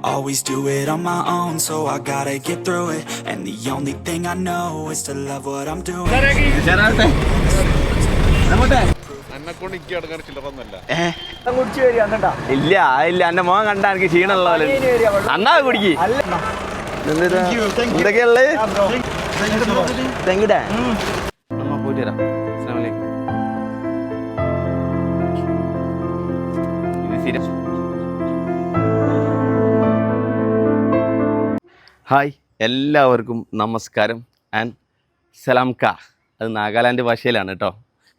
always do it on my own, so I gotta get through it. And the only thing I know is to love what I'm doing. ഇല്ല ഇല്ല എന്റെ മോൻ കണ്ടാ എനിക്ക് ക്ഷീണമുള്ള പോലെ അന്നാ കുടിക്ക് എന്തൊക്കെയുള്ളത് തെങ്ങിടേ നമ്മ പോയിട്ട് വരാം. ഹായ് എല്ലാവർക്കും നമസ്കാരം ആൻഡ് സലാം കാ. അത് നാഗാലാൻഡ് ഭാഷയിലാണ് കേട്ടോ.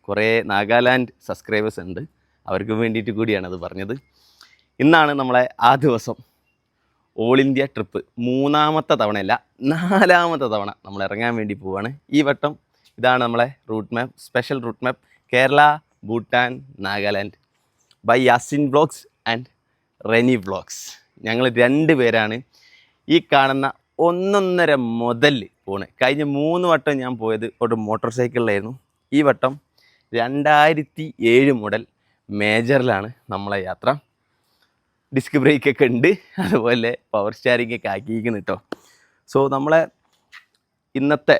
കുറേ നാഗാലാൻഡ് സബ്സ്ക്രൈബേഴ്സ് ഉണ്ട്, അവർക്ക് വേണ്ടിയിട്ട് കൂടിയാണ് അത് പറഞ്ഞത്. ഇന്നാണ് നമ്മളെ ആ ദിവസം ഓൾ ഇന്ത്യ ട്രിപ്പ്, മൂന്നാമത്തെ തവണയല്ല 4ാമത്തെ തവണ നമ്മൾ ഇറങ്ങാൻ വേണ്ടി പോവുകയാണ്. ഈ വട്ടം ഇതാണ് നമ്മളെ route map, special route map Kerala, Bhutan, Nagaland by Yasin vlogs and Reni vlogs. ഞങ്ങൾ 2 പേരാണ് ഈ കാണുന്ന 1.5 മുതൽ പോണ്. കഴിഞ്ഞ 3 വട്ടം ഞാൻ പോയത് ഒരു മോട്ടോർ സൈക്കിളിലായിരുന്നു. ഈ വട്ടം 2007 മുതൽ മേജറിലാണ് നമ്മളെ യാത്ര. ഡിസ്ക് ബ്രേക്കൊക്കെ ഉണ്ട്, അതുപോലെ പവർ സ്റ്റിയറിംഗ് ഒക്കെ ആക്കിയിരിക്കുന്നു കേട്ടോ. സോ നമ്മളെ ഇന്നത്തെ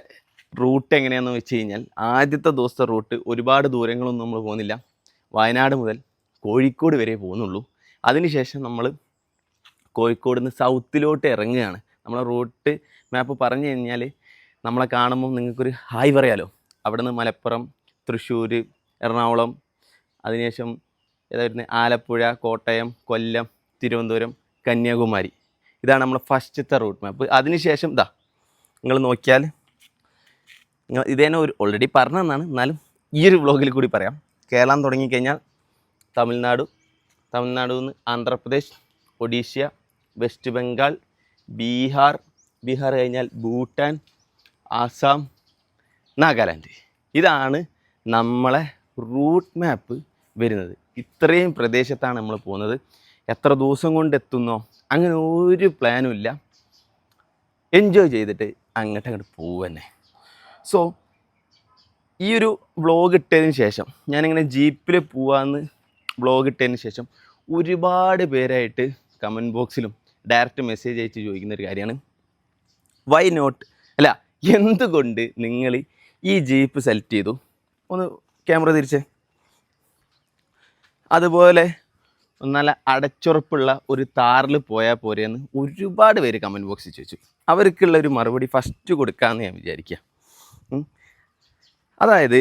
റൂട്ട് എങ്ങനെയാണെന്ന് വെച്ച് കഴിഞ്ഞാൽ, ആദ്യത്തെ ദിവസത്തെ റൂട്ട് ഒരുപാട് ദൂരങ്ങളൊന്നും നമ്മൾ പോകുന്നില്ല. വയനാട് മുതൽ കോഴിക്കോട് വരെ പോകുന്നുള്ളൂ. അതിനുശേഷം നമ്മൾ കോഴിക്കോട് നിന്ന് സൗത്തിലോട്ട് ഇറങ്ങുകയാണ്. നമ്മളെ റൂട്ട് മാപ്പ് പറഞ്ഞു കഴിഞ്ഞാൽ നമ്മളെ കാണുമ്പോൾ നിങ്ങൾക്കൊരു ഹായ് പറയാലോ. അവിടെ നിന്ന് മലപ്പുറം, തൃശ്ശൂർ, എറണാകുളം, അതിനുശേഷം ഏതായിരുന്നു ആലപ്പുഴ, കോട്ടയം, കൊല്ലം, തിരുവനന്തപുരം, കന്യാകുമാരി. ഇതാണ് നമ്മളെ ഫസ്റ്റത്തെ റൂട്ട് മാപ്പ്. അതിനുശേഷം ഇതാ നിങ്ങൾ നോക്കിയാൽ, നിങ്ങൾ ഇതേനെ ഒരു ഓൾറെഡി പറഞ്ഞതെന്നാണ്, എന്നാലും ഈ ഒരു വ്ളോഗിൽ കൂടി പറയാം. കേരളം തുടങ്ങിക്കഴിഞ്ഞാൽ തമിഴ്നാട് നിന്ന് ആന്ധ്രാപ്രദേശ്, ഒഡീഷ, വെസ്റ്റ് ബംഗാൾ, ബീഹാർ കഴിഞ്ഞാൽ ഭൂട്ടാൻ, ആസാം, നാഗാലാൻഡ്. ഇതാണ് നമ്മളെ റൂട്ട് മാപ്പ് വരുന്നത്. ഇത്രയും പ്രദേശത്താണ് നമ്മൾ പോകുന്നത്. എത്ര ദിവസം കൊണ്ട് എത്തുന്നോ അങ്ങനെ ഒരു പ്ലാനും ഇല്ല. എൻജോയ് ചെയ്തിട്ട് അങ്ങോട്ട് പോവുക തന്നെ. സോ ഈ ഒരു വ്ളോഗ് ഇട്ടതിന് ശേഷം, ഞാനിങ്ങനെ ജീപ്പിൽ പോവാമെന്ന് വ്ളോഗ് ഇട്ടതിന് ശേഷം ഒരുപാട് പേരായിട്ട് കമൻറ്റ് ബോക്സിലും ഡയറക്റ്റ് മെസ്സേജ് അയച്ച് ചോദിക്കുന്നൊരു കാര്യമാണ്, വൈ നോട്ട്, അല്ല എന്തുകൊണ്ട് നിങ്ങൾ ഈ ജീപ്പ് സെലക്ട് ചെയ്തു? ഒന്ന് ക്യാമറ തിരിച്ച്. അതുപോലെ നല്ല അടച്ചുറപ്പുള്ള ഒരു താറിൽ പോയാൽ പോരെയെന്ന് ഒരുപാട് പേര് കമൻറ്റ് ബോക്സിൽ ചോദിച്ചു. അവർക്കുള്ള ഒരു മറുപടി ഫസ്റ്റ് കൊടുക്കാമെന്ന് ഞാൻ വിചാരിക്കുക. അതായത്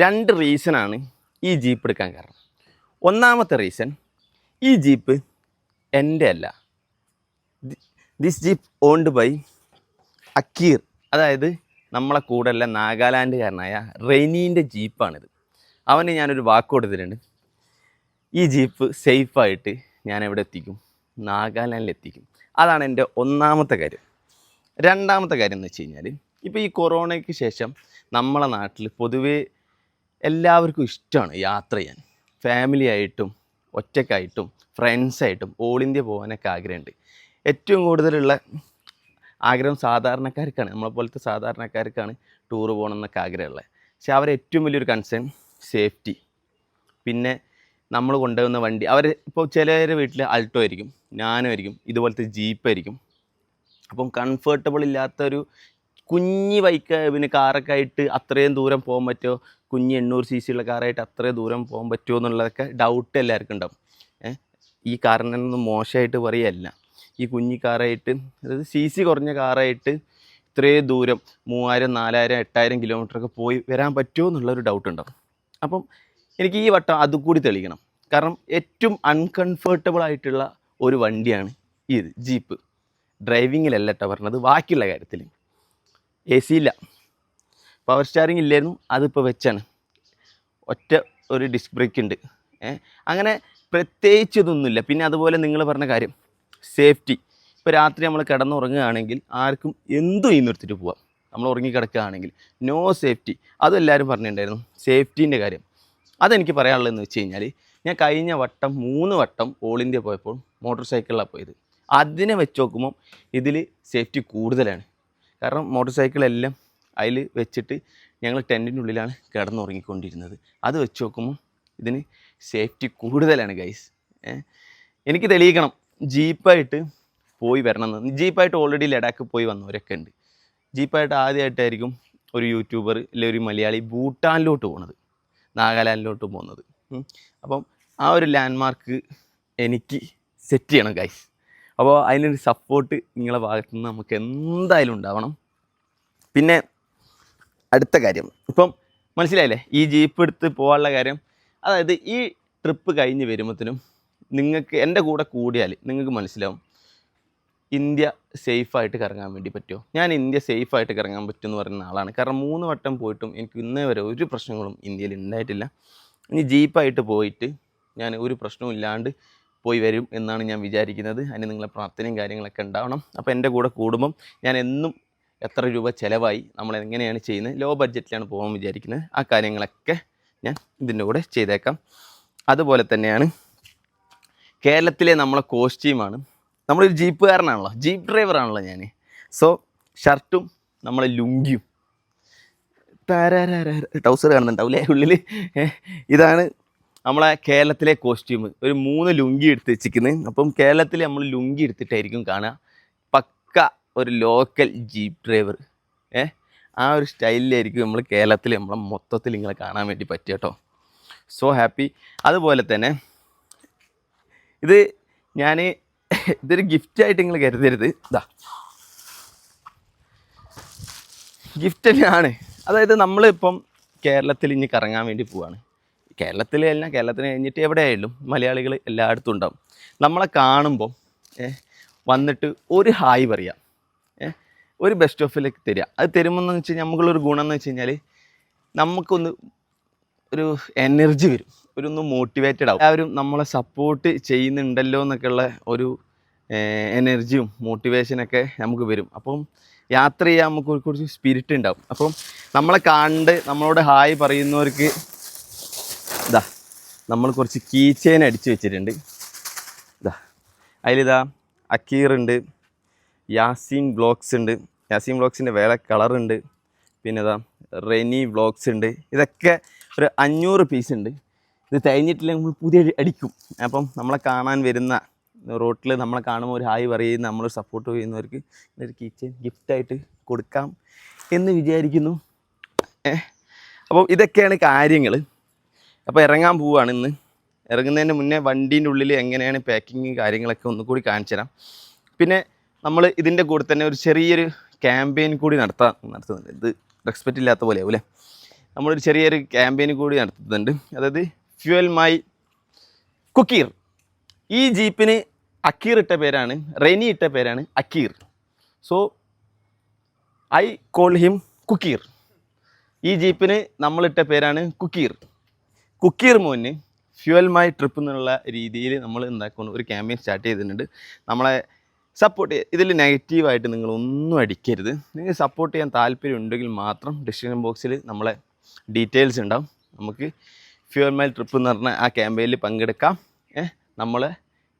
2 റീസണാണ് ഈ ജീപ്പ് എടുക്കാൻ കാരണം. ഒന്നാമത്തെ റീസൺ, ഈ ജീപ്പ് എൻ്റെ അല്ല, ദിസ് ജീപ്പ് ഓൺഡ് ബൈ അക്കീർ. അതായത് നമ്മളെ കൂടെയുള്ള നാഗാലാൻഡുകാരനായ റെനീൻ്റെ ജീപ്പാണിത്. അവന് ഞാനൊരു വാക്ക് കൊടുത്തിട്ടുണ്ട്, ഈ ജീപ്പ് സേഫായിട്ട് ഞാൻ എവിടെ എത്തിക്കും? നാഗാലാൻഡിൽ എത്തിക്കും. അതാണ് എൻ്റെ ഒന്നാമത്തെ കാര്യം. രണ്ടാമത്തെ കാര്യം എന്ന് വെച്ച് കഴിഞ്ഞാൽ, ഇപ്പോൾ ഈ കൊറോണയ്ക്ക് ശേഷം നമ്മളെ നാട്ടിൽ പൊതുവേ എല്ലാവർക്കും ഇഷ്ടമാണ് യാത്ര ചെയ്യാൻ. ഫാമിലി ആയിട്ടും ഒറ്റയ്ക്കായിട്ടും ഫ്രണ്ട്സായിട്ടും ഓൾ ഇന്ത്യ പോകാനൊക്കെ ആഗ്രഹമുണ്ട്. ഏറ്റവും കൂടുതലുള്ള ആഗ്രഹം സാധാരണക്കാർക്കാണ്, നമ്മളെപ്പോലത്തെ സാധാരണക്കാർക്കാണ് ടൂറ് പോകണം എന്നൊക്കെ ആഗ്രഹമുള്ളത്. പക്ഷെ അവരെ ഏറ്റവും വലിയൊരു കൺസേൺ സേഫ്റ്റി. പിന്നെ നമ്മൾ കൊണ്ടുപോകുന്ന വണ്ടി, അവർ ഇപ്പോൾ ചിലരുടെ വീട്ടിൽ അൾട്ടോ ആയിരിക്കും, നാനോ ആയിരിക്കും, ഇതുപോലത്തെ ജീപ്പായിരിക്കും. അപ്പം കംഫർട്ടബിൾ ഇല്ലാത്തൊരു കുഞ്ഞി ബൈക്ക്, പിന്നെ കാറൊക്കെ ആയിട്ട് അത്രയും ദൂരം പോകാൻ പറ്റുമോ, കുഞ്ഞ് 800 cc ഉള്ള കാറായിട്ട് അത്രയും ദൂരം പോകാൻ പറ്റുമോ എന്നുള്ളതൊക്കെ ഡൗട്ട് എല്ലാവർക്കും ഉണ്ടാവും. ഈ കാറിനൊന്നും മോശമായിട്ട് പറയുകയല്ല, ഈ കുഞ്ഞി കാറായിട്ട്, അതായത് CC കുറഞ്ഞ കാറായിട്ട് ഇത്രയും ദൂരം 3000, 4000, 8000 കിലോമീറ്ററൊക്കെ പോയി വരാൻ പറ്റുമോ എന്നുള്ളൊരു ഡൗട്ട് ഉണ്ടാവും. അപ്പം എനിക്ക് ഈ വട്ടം അതുകൂടി തെളിയിക്കണം. കാരണം ഏറ്റവും അൺകംഫർട്ടബിൾ ആയിട്ടുള്ള ഒരു വണ്ടിയാണ് ഇത് ജീപ്പ്. ഡ്രൈവിങ്ങിലല്ല കേട്ടോ പറഞ്ഞത്, ബാക്കിയുള്ള കാര്യത്തിൽ. AC ഇല്ല, പവർ സ്റ്റിയറിംഗ് ഇല്ലായിരുന്നു, അതിപ്പോൾ വെച്ചാണ്. ഒറ്റ ഒരു ഡിസ്ക് ബ്രേക്ക് ഉണ്ട്. അങ്ങനെ പ്രത്യേകിച്ച് ഇതൊന്നുമില്ല. പിന്നെ അതുപോലെ നിങ്ങൾ പറഞ്ഞ കാര്യം സേഫ്റ്റി. ഇപ്പോൾ രാത്രി നമ്മൾ കിടന്നുറങ്ങുകയാണെങ്കിൽ ആർക്കും എന്തും ഈ നിർത്തിയിട്ട് പോവാം. നമ്മൾ ഉറങ്ങി കിടക്കുകയാണെങ്കിൽ നോ സേഫ്റ്റി. അതും എല്ലാവരും പറഞ്ഞിട്ടുണ്ടായിരുന്നു സേഫ്റ്റീൻ്റെ കാര്യം. അതെനിക്ക് പറയാനുള്ളതെന്ന് വെച്ച് കഴിഞ്ഞാൽ, ഞാൻ കഴിഞ്ഞ വട്ടം 3 വട്ടം ഓൾ ഇന്ത്യ പോയപ്പോൾ മോട്ടോർ സൈക്കിളിലാണ് പോയത്. അതിനെ വെച്ച് നോക്കുമ്പം ഇതിൽ സേഫ്റ്റി കൂടുതലാണ്. കാരണം മോട്ടോർ സൈക്കിളെല്ലാം അതിൽ വെച്ചിട്ട് ഞങ്ങൾ ടെൻറ്റിൻ്റെ ഉള്ളിലാണ് കിടന്നുറങ്ങിക്കൊണ്ടിരുന്നത്. അത് വെച്ച് നോക്കുമ്പോൾ ഇതിന് സേഫ്റ്റി കൂടുതലാണ് ഗൈസ്. എനിക്ക് തെളിയിക്കണം, ജീപ്പായിട്ട് പോയി വരണം എന്ന്. ജീപ്പായിട്ട് ഓൾറെഡി ലഡാക്ക് പോയി വന്നവരൊക്കെ ഉണ്ട്. ജീപ്പായിട്ട് ആദ്യമായിട്ടായിരിക്കും ഒരു യൂട്യൂബർ അല്ലെങ്കിൽ ഒരു മലയാളി ഭൂട്ടാനിലോട്ട് പോകുന്നത്, നാഗാലാൻഡിലോട്ട് പോകുന്നത്. അപ്പം ആ ഒരു ലാൻഡ്മാർക്ക് എനിക്ക് സെറ്റ് ചെയ്യണം ഗൈസ്. അപ്പോൾ അതിനൊരു സപ്പോർട്ട് നിങ്ങളുടെ ഭാഗത്തു നിന്ന് നമുക്ക് എന്തായാലും ഉണ്ടാവണം. പിന്നെ അടുത്ത കാര്യം, ഇപ്പം മനസ്സിലായില്ലേ ഈ ജീപ്പ് എടുത്ത് പോകാനുള്ള കാര്യം. അതായത് ഈ ട്രിപ്പ് കഴിഞ്ഞ് വരുമ്പോഴത്തേനും നിങ്ങൾക്ക് എൻ്റെ കൂടെ കൂടിയാൽ നിങ്ങൾക്ക് മനസ്സിലാവും ഇന്ത്യ സേഫായിട്ട് കറങ്ങാൻ വേണ്ടി പറ്റുമോ. ഞാൻ ഇന്ത്യ സേഫായിട്ട് കറങ്ങാൻ പറ്റുമെന്ന് പറയുന്ന ആളാണ്. കാരണം 3 വട്ടം പോയിട്ടും എനിക്ക് ഇന്നേ വരെ ഒരു പ്രശ്നങ്ങളും ഇന്ത്യയിൽ ഉണ്ടായിട്ടില്ല. ഇനി ജീപ്പായിട്ട് പോയിട്ട് ഞാൻ ഒരു പ്രശ്നവും ഇല്ലാണ്ട് പോയി വരും എന്നാണ് ഞാൻ വിചാരിക്കുന്നത്. അതിന് നിങ്ങളെ പ്രാർത്ഥനയും കാര്യങ്ങളൊക്കെ ഉണ്ടാവണം. അപ്പോൾ എൻ്റെ കൂടെ കൂടുമ്പം ഞാൻ എന്നും എത്ര രൂപ ചിലവായി, നമ്മൾ എങ്ങനെയാണ് ചെയ്യുന്നത്, ലോ ബഡ്ജറ്റിലാണ് പോകാൻ വിചാരിക്കുന്നത്, ആ കാര്യങ്ങളൊക്കെ ഞാൻ ഇതിൻ്റെ കൂടെ ചെയ്തേക്കാം. അതുപോലെ തന്നെയാണ് കേരളത്തിലെ നമ്മളെ കോസ്റ്റ്യൂമാണ്. നമ്മളൊരു ജീപ്പുകാരനാണല്ലോ, ജീപ്പ് ഡ്രൈവറാണല്ലോ ഞാൻ. സോ ഷർട്ടും നമ്മളെ ലുങ്കിയും ട്രൗസർ കാണുന്നുണ്ടാവില്ലേ ഉള്ളിൽ, ഇതാണ് നമ്മളെ കേരളത്തിലെ കോസ്റ്റ്യൂം. ഒരു 3 ലുങ്കി എടുത്ത് വെച്ചിരിക്കുന്നത്. അപ്പം കേരളത്തിൽ നമ്മൾ ലുങ്കി എടുത്തിട്ടായിരിക്കും കാണുക. പക്ക ഒരു ലോക്കൽ ജീപ്പ് ഡ്രൈവർ, ആ ഒരു സ്റ്റൈലിലായിരിക്കും നമ്മൾ കേരളത്തിൽ നമ്മളെ മൊത്തത്തിൽ നിങ്ങളെ കാണാൻ വേണ്ടി പറ്റുക കേട്ടോ. So happy. അതുപോലെ തന്നെ ഇതൊരു ഗിഫ്റ്റായിട്ട് നിങ്ങൾ കരുതരുത്. ഗിഫ്റ്റ് തന്നെയാണ്. അതായത് നമ്മളിപ്പം കേരളത്തിൽ ഇനി കറങ്ങാൻ വേണ്ടി പോവാണ്. കേരളത്തിലല്ല, കേരളത്തിന് കഴിഞ്ഞിട്ട് എവിടെയായാലും മലയാളികൾ എല്ലായിടത്തും ഉണ്ടാവും. നമ്മളെ കാണുമ്പോൾ വന്നിട്ട് ഒരു ഹായ് പറയാം, ഒരു ബെസ്റ്റ് ഓഫിലേക്ക് തരിക. അത് തരുമ്പോഴെന്ന് വെച്ച് കഴിഞ്ഞാൽ നമുക്കുള്ളൊരു ഗുണം എന്ന് വെച്ച് കഴിഞ്ഞാൽ നമുക്കൊന്ന് ഒരു എനർജി വരും, ഒന്ന് മോട്ടിവേറ്റഡ് ആവും. എല്ലാവരും നമ്മളെ സപ്പോർട്ട് ചെയ്യുന്നുണ്ടല്ലോ എന്നൊക്കെയുള്ള ഒരു എനർജിയും മോട്ടിവേഷനൊക്കെ നമുക്ക് വരും. അപ്പം യാത്ര ചെയ്യാൻ നമുക്ക് കുറച്ച് സ്പിരിറ്റ് ഉണ്ടാവും. അപ്പം നമ്മളെ കണ്ട് നമ്മളോട് ഹായ് പറയുന്നവർക്ക് നമ്മൾ കുറച്ച് കീ ചെയിൻ അടിച്ച് വെച്ചിട്ടുണ്ട്. അതിലിതാ അക്കീറുണ്ട്, യാസീൻ വ്ളോഗ്സ് ഉണ്ട്, യാസീൻ വ്ളോഗ്സിൻ്റെ വേറെ കളറുണ്ട്, പിന്നെ റെനി വ്ളോഗ്സ് ഉണ്ട്. ഇതൊക്കെ ഒരു 500 പീസ് ഉണ്ട്. ഇത് കഴിഞ്ഞിട്ടില്ല നമ്മൾ പുതിയ അടിക്കും. അപ്പം നമ്മളെ കാണാൻ വരുന്ന റോട്ടിൽ നമ്മളെ കാണുമ്പോൾ ഒരു ഹായ് പറയുന്ന, നമ്മൾ സപ്പോർട്ട് ചെയ്യുന്നവർക്ക് ഒരു കീ ചെയിൻ ഗിഫ്റ്റായിട്ട് കൊടുക്കാം എന്ന് വിചാരിക്കുന്നു. അപ്പം ഇതൊക്കെയാണ് കാര്യങ്ങൾ. അപ്പോൾ ഇറങ്ങാൻ പോവുകയാണ് ഇന്ന്. ഇറങ്ങുന്നതിന് മുന്നേ വണ്ടീൻ്റെ ഉള്ളിൽ എങ്ങനെയാണ് പാക്കിങ് കാര്യങ്ങളൊക്കെ ഒന്നുകൂടി കാണിച്ചു തരാം. പിന്നെ നമ്മൾ ഇതിൻ്റെ കൂടെ തന്നെ ഒരു ചെറിയൊരു ക്യാമ്പയിൻ കൂടി നടത്തുന്നുണ്ട്. ഇത് റെസ്പെക്റ്റ് ഇല്ലാത്ത പോലെ ആവും അല്ലേ. നമ്മളൊരു ചെറിയൊരു ക്യാമ്പയിൻ കൂടി നടത്തുന്നുണ്ട്. അതായത് ഫ്യൂവൽ മൈ കുക്കീർ. ഈ ജീപ്പിന് അക്കീർ ഇട്ട പേരാണ്, റെനി ഇട്ട പേരാണ് Akkeer. So I call him കുക്കീർ. ഈ ജീപ്പിന് നമ്മളിട്ട പേരാണ് കുക്കീർ. കുക്കീർ മോന് ഫ്യൂവൽ മൈ ട്രിപ്പ് എന്നുള്ള രീതിയിൽ നമ്മൾ എന്താക്കുന്നു ഒരു ക്യാമ്പയിൻ സ്റ്റാർട്ട് ചെയ്തിട്ടുണ്ട്. നമ്മളെ സപ്പോർട്ട് ഇതിൽ നെഗറ്റീവായിട്ട് നിങ്ങളൊന്നും അടിക്കരുത്. നിങ്ങൾ സപ്പോർട്ട് ചെയ്യാൻ താല്പര്യം ഉണ്ടെങ്കിൽ മാത്രം ഡിസ്ക്രിപ്ഷൻ ബോക്സിൽ നമ്മളെ ഡീറ്റെയിൽസ് ഉണ്ടാവും. നമുക്ക് ഫ്യൂവൽ മൈ ട്രിപ്പ് എന്ന് പറഞ്ഞ ആ ക്യാമ്പയിനിൽ പങ്കെടുക്കാം. നമ്മൾ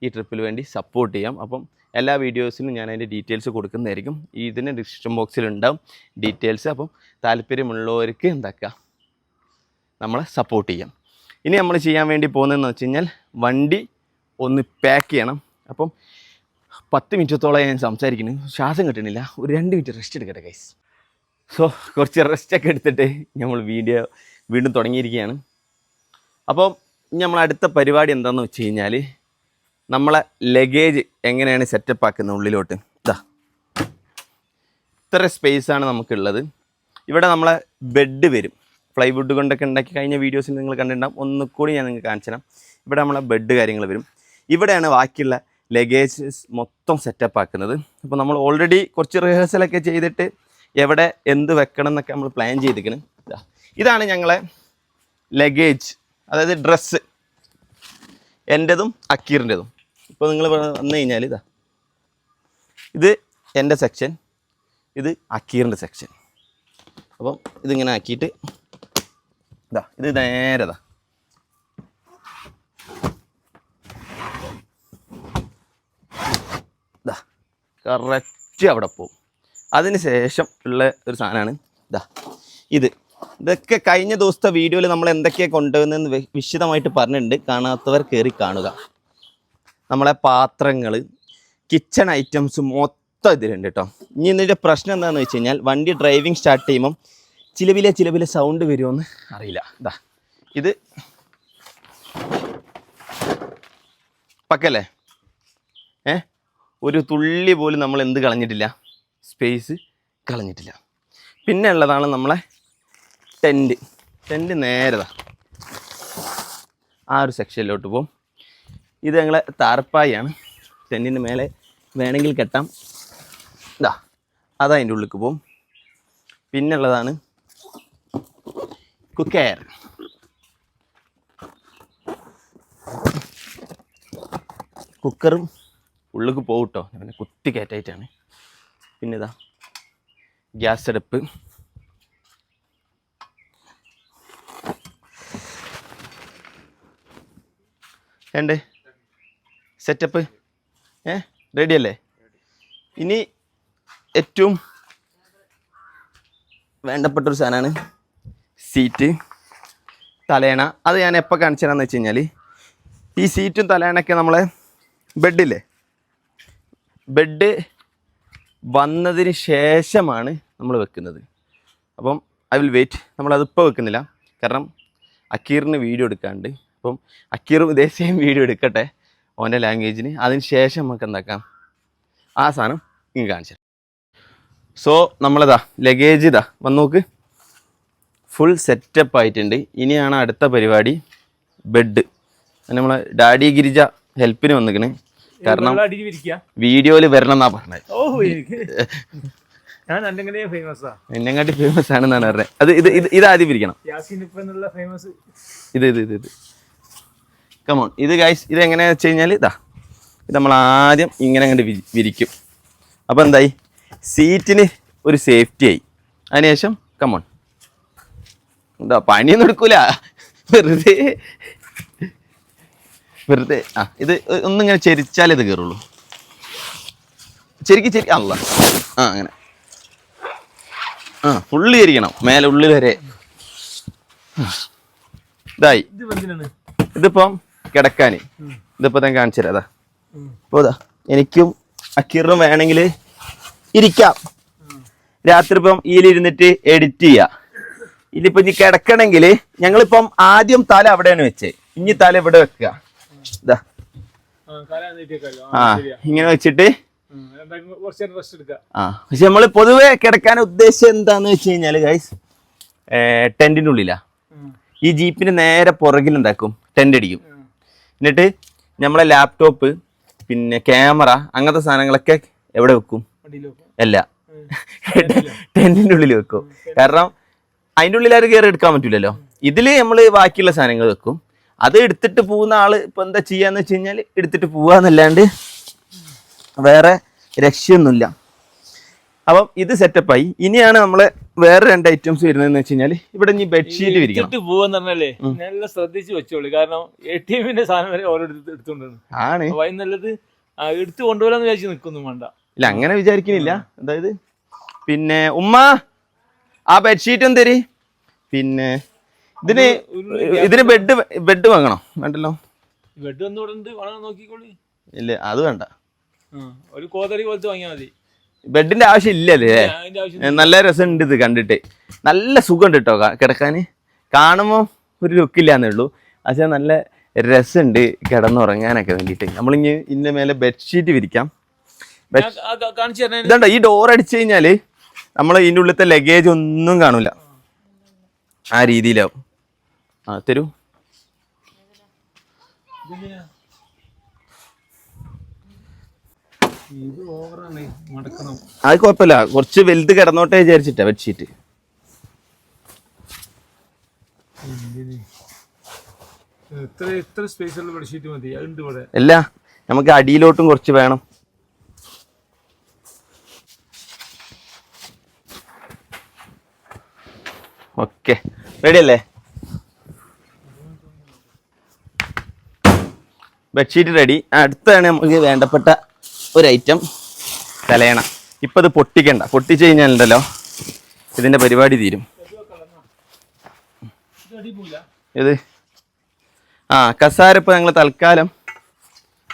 ഈ ട്രിപ്പിൽ വേണ്ടി സപ്പോർട്ട് ചെയ്യാം. അപ്പം എല്ലാ വീഡിയോസിനും ഞാൻ അതിൻ്റെ ഡീറ്റെയിൽസ് കൊടുക്കുന്നതായിരിക്കും. ഇതിന് ഡിസ്ക്രിപ്ഷൻ ബോക്സിലുണ്ടാവും ഡീറ്റെയിൽസ്. അപ്പം താല്പര്യമുള്ളവർക്ക് എന്താക്കുക, നമ്മളെ സപ്പോർട്ട് ചെയ്യാം. ഇനി നമ്മൾ ചെയ്യാൻ വേണ്ടി പോകുന്നതെന്ന് വെച്ച് കഴിഞ്ഞാൽ വണ്ടി ഒന്ന് പാക്ക് ചെയ്യണം. അപ്പം 10 മിനിറ്റത്തോളം ഞാൻ സംസാരിക്കുന്നു, ശ്വാസം കിട്ടണില്ല. ഒരു 2 മിനിറ്റ് റെസ്റ്റ് എടുക്കട്ടെ ഗൈസ്. സോ കുറച്ച് റെസ്റ്റൊക്കെ എടുത്തിട്ട് നമ്മൾ വീഡിയോ വീണ്ടും തുടങ്ങിയിരിക്കുകയാണ്. അപ്പം നമ്മൾ അടുത്ത പരിപാടി എന്താണെന്ന് വെച്ച് കഴിഞ്ഞാൽ നമ്മളെ ലഗേജ് എങ്ങനെയാണ് സെറ്റപ്പ് ആക്കുന്നത് ഉള്ളിലോട്ട്. ഇത്ര സ്പേസാണ് നമുക്കുള്ളത്. ഇവിടെ നമ്മളെ ബെഡ് വരും, പ്ലൈവുഡ് കൊണ്ടൊക്കെ ഉണ്ടാക്കി കഴിഞ്ഞ വീഡിയോസിൽ നിങ്ങൾ കണ്ടിട്ടുണ്ടാകും. ഒന്നുകൂടി ഞാൻ നിങ്ങൾക്ക് കാണിച്ചു തരാം. ഇവിടെ നമ്മളെ ബെഡ് കാര്യങ്ങൾ വരും. ഇവിടെയാണ് ബാക്കിയുള്ള ലഗേജസ് മൊത്തം സെറ്റപ്പ് ആക്കുന്നത്. അപ്പോൾ നമ്മൾ ഓൾറെഡി കുറച്ച് റിഹേഴ്സലൊക്കെ ചെയ്തിട്ട് എവിടെ എന്ത് വെക്കണം എന്നൊക്കെ നമ്മൾ പ്ലാൻ ചെയ്തിരിക്കണം. ഇതാണ് ഞങ്ങളെ ലഗേജ്, അതായത് ഡ്രസ്സ്, എൻ്റെതും അക്കീറിൻ്റെതും. ഇപ്പോൾ നിങ്ങൾ വന്നു കഴിഞ്ഞാൽ ഇത് എൻ്റെ സെക്ഷൻ, ഇത് അക്കീറിൻ്റെ സെക്ഷൻ. അപ്പം ഇതിങ്ങനെ ആക്കിയിട്ട് ഇത് നേരെ കറക്റ്റ് അവിടെ പോവും. അതിന് ശേഷം ഉള്ള ഒരു സാധനമാണ് ഇതൊക്കെ കഴിഞ്ഞ ദിവസത്തെ വീഡിയോയിൽ നമ്മൾ എന്തൊക്കെയാണ് കൊണ്ടുവന്നതെന്ന് വിശദമായിട്ട് പറഞ്ഞിട്ടുണ്ട്. കാണാത്തവർ കയറി കാണുക. നമ്മളെ പാത്രങ്ങൾ, കിച്ചൺ ഐറ്റംസ് മൊത്തം ഇതിലുണ്ട് കേട്ടോ. ഇനി ഇതിൻ്റെ പ്രശ്നം എന്താണെന്ന് വെച്ച് കഴിഞ്ഞാൽ വണ്ടി ഡ്രൈവിംഗ് സ്റ്റാർട്ട് ചെയ്യുമ്പം ചിലവിലെ സൗണ്ട് വരുമോയെന്ന് അറിയില്ല. ഇതാ ഇത് പക്കല്ലേ, ഒരു തുള്ളി പോലും നമ്മൾ എന്ത് കളഞ്ഞിട്ടില്ല, സ്പേസ് കളഞ്ഞിട്ടില്ല. പിന്നെ ഉള്ളതാണ് നമ്മളെ ടെൻറ്റ് നേരതാ ആ ഒരു സെക്ഷനിലോട്ട് പോകും. ഇത് ഞങ്ങളെ താർപ്പായാണ്, ടെൻറ്റിൻ്റെ മേലെ വേണമെങ്കിൽ കെട്ടാം. ഇതാ അതതിൻ്റെ ഉള്ളിലേക്ക് പോകും. പിന്നെ ഉള്ളതാണ് കുക്കർ. കുക്കറും ഉള്ളിലേക്ക് പോകും കേട്ടോ, പിന്നെ കുത്തി കയറ്റായിട്ടാണ്. പിന്നെ ഇതാ ഗ്യാസ് അടുപ്പ്, വേണ്ടേ സെറ്റപ്പ് റെഡി അല്ലേ? ഇനി ഏറ്റവും വേണ്ടപ്പെട്ടൊരു സാധനമാണ് സീറ്റ്, തലേണ. അത് ഞാൻ എപ്പോൾ കാണിച്ചു തരാമെന്ന് വെച്ച് കഴിഞ്ഞാൽ ഈ സീറ്റും തലേണയൊക്കെ നമ്മളെ ബെഡില്ലേ, ബെഡ് വന്നതിന് ശേഷമാണ് നമ്മൾ വെക്കുന്നത്. അപ്പം ഐ വിൽ വെയിറ്റ്. നമ്മളതിപ്പോൾ വെക്കുന്നില്ല, കാരണം അക്കീറിന് വീഡിയോ എടുക്കാണ്ട്. അപ്പം അക്കീറും ഇതേ സെയിം വീഡിയോ എടുക്കട്ടെ ഓൻ്റെ ലാംഗ്വേജിന്, അതിന് ശേഷം നമുക്ക് എന്താക്കാം ആ സാധനം ഇങ്ങ് കാണിച്ചു. സോ നമ്മളിതാ ലഗേജ് ഇതാ വന്ന് നോക്ക്, ഫുൾ സെറ്റപ്പ് ആയിട്ടുണ്ട്. ഇനിയാണ് അടുത്ത പരിപാടി ബെഡ്. നമ്മളെ ഡാഡി ഗിരിജ ഹെൽപ്പിന് വന്നിക്കണ്, കാരണം വീഡിയോയിൽ വരണം എന്നാ പറഞ്ഞത്. എന്നെങ്ങാട്ടി ഫേമസ് ആണെന്നാണ് പറഞ്ഞത്. അത് ഇത് ആദ്യം പിരിക്കണം. ഇത് കമോൺ. ഇത് ഗൈസ് ഇത് എങ്ങനെയാ വെച്ച് കഴിഞ്ഞാൽ ഇതാ ഇത് നമ്മൾ ആദ്യം ഇങ്ങനെ അങ്ങോട്ട് വിരിക്കും. അപ്പോൾ എന്തായി, സീറ്റിന് ഒരു സേഫ്റ്റി ആയി. അതിനുശേഷം കമോൺ എന്താ പണിയൊന്നും എടുക്കൂല, വെറുതെ ഇത് ഒന്നിങ്ങനെ ചെരിച്ചാലേ ഇത് കയറുള്ളൂ. ചെരിക്ക് അല്ല അങ്ങനെ ഫുള്ള് ചെരിക്കണം, മേലെ ഉള്ളിൽ വരെ. ഇതായി. ഇതിപ്പം കിടക്കാന് ഇതിപ്പോ ഞാൻ കാണിച്ചു തരാം. അതാ ഇപ്പൊ ഇതാ എനിക്കും അക്കീറിനും വേണമെങ്കിൽ ഇരിക്കാം. രാത്രി ഇപ്പം ഇതിലിരുന്നിട്ട് എഡിറ്റ് ചെയ്യാം. ഇതിലിപ്പോ ഇനി കിടക്കണമെങ്കിൽ ഞങ്ങളിപ്പം ആദ്യം തല അവിടെയാണ് വെച്ചേ, ഇനി തല ഇവിടെ വെക്കുക. ഇതാ ഇങ്ങനെ വെച്ചിട്ട് പക്ഷെ നമ്മള് പൊതുവെ കിടക്കാൻ ഉദ്ദേശിച്ചത് എന്താന്ന് വെച്ച് കഴിഞ്ഞാല് ഗൈസ്, ടെന്റിന്റെ ഉള്ളിലാ. ഈ ജീപ്പിന് നേരെ പുറകിലുണ്ടാക്കും, ടെന്റ് അടിക്കും. എന്നിട്ട് നമ്മളെ ലാപ്ടോപ്പ് പിന്നെ ക്യാമറ അങ്ങനത്തെ സാധനങ്ങളൊക്കെ എവിടെ വെക്കും? അല്ല, ടെന്റിന്റെ ഉള്ളിൽ വെക്കും. കാരണം അതിൻ്റെ ഉള്ളിൽ ആരും കയറി എടുക്കാൻ പറ്റൂലല്ലോ. ഇതില് നമ്മള് ബാക്കിയുള്ള സാധനങ്ങൾ വെക്കും. അത് എടുത്തിട്ട് പോകുന്ന ആള് ഇപ്പൊ എന്താ ചെയ്യാന്ന് വെച്ച് കഴിഞ്ഞാൽ എടുത്തിട്ട് പോവാന്നല്ലാണ്ട് വേറെ രക്ഷയൊന്നുമില്ല. അപ്പം ഇത് സെറ്റപ്പായി. ഇനിയാണ് നമ്മളെ വേറെ രണ്ട് ഐറ്റംസ് വരുന്നതെന്ന് വെച്ച് കഴിഞ്ഞാൽ ഇവിടെ ഇനി ബെഡ്ഷീറ്റ് വിരിക്കണം. പോവാന്ന് പറഞ്ഞാലേ നല്ല ശ്രദ്ധിച്ച് വെച്ചോളൂ, കാരണം ATM സാധനം വരെ ഓരോ എടുത്തോണ്ടാണ് ആണ് നല്ലത്. എടുത്ത് കൊണ്ടുപോകാന്ന് വിചാരിച്ച് നിൽക്കൊന്നും വേണ്ട. ഇല്ല അങ്ങനെ വിചാരിക്കുന്നില്ല. അതായത് പിന്നെ ഉമ്മ ആ ബെഡ്ഷീറ്റും തരി. പിന്നെ ഇതിന് ബെഡ് വാങ്ങണോ? വേണ്ടല്ലോ, ബെഡ് വന്നുകൊണ്ട് വേണം നോക്കിക്കോളി. ഇല്ല അത് വേണ്ട, ഒരു കോതറി പോലത്തെ വാങ്ങിയാൽ മതി. ബെഡിന്റെ ആവശ്യം ഇല്ലല്ലേ? നല്ല രസമുണ്ട് ഇത് കണ്ടിട്ട്, നല്ല സുഖമുണ്ട് കേട്ടോ കിടക്കാൻ. കാണുമ്പോൾ ഒരു ലുക്കില്ലാന്നേ ഉള്ളൂ, പക്ഷെ നല്ല രസമുണ്ട് കിടന്നുറങ്ങാനൊക്കെ വേണ്ടിയിട്ട്. നമ്മളിങ്ങ് ഇതിന്റെ മേലെ ബെഡ്ഷീറ്റ് വിരിക്കാം. ഇതുണ്ടോ, ഈ ഡോർ അടിച്ചു കഴിഞ്ഞാല് നമ്മൾ ഇതിൻ്റെ ഉള്ളിലത്തെ ലഗേജ് ഒന്നും കാണൂല, ആ രീതിയിലാവും. തരൂ. അത് കുഴപ്പമില്ല, കുറച്ച് വലുത് കിടന്നോട്ടെ വിചാരിച്ചിട്ടാ ബെഡ്ഷീറ്റ്. അല്ല, നമുക്ക് അടിയിലോട്ടും കുറച്ച് വേണം. ഓക്കെ, റെഡി അല്ലേ? Bedsheet ready. അടുത്താണ് നമുക്ക് വേണ്ടപ്പെട്ട ഒരു ഐറ്റം, തലയണ. ഇപ്പം ഇത് പൊട്ടിക്കണ്ട, പൊട്ടിച്ചു കഴിഞ്ഞാലുണ്ടല്ലോ ഇതിൻ്റെ പരിപാടി തീരും. ഇത് കസാര ഇപ്പം ഞങ്ങൾ തൽക്കാലം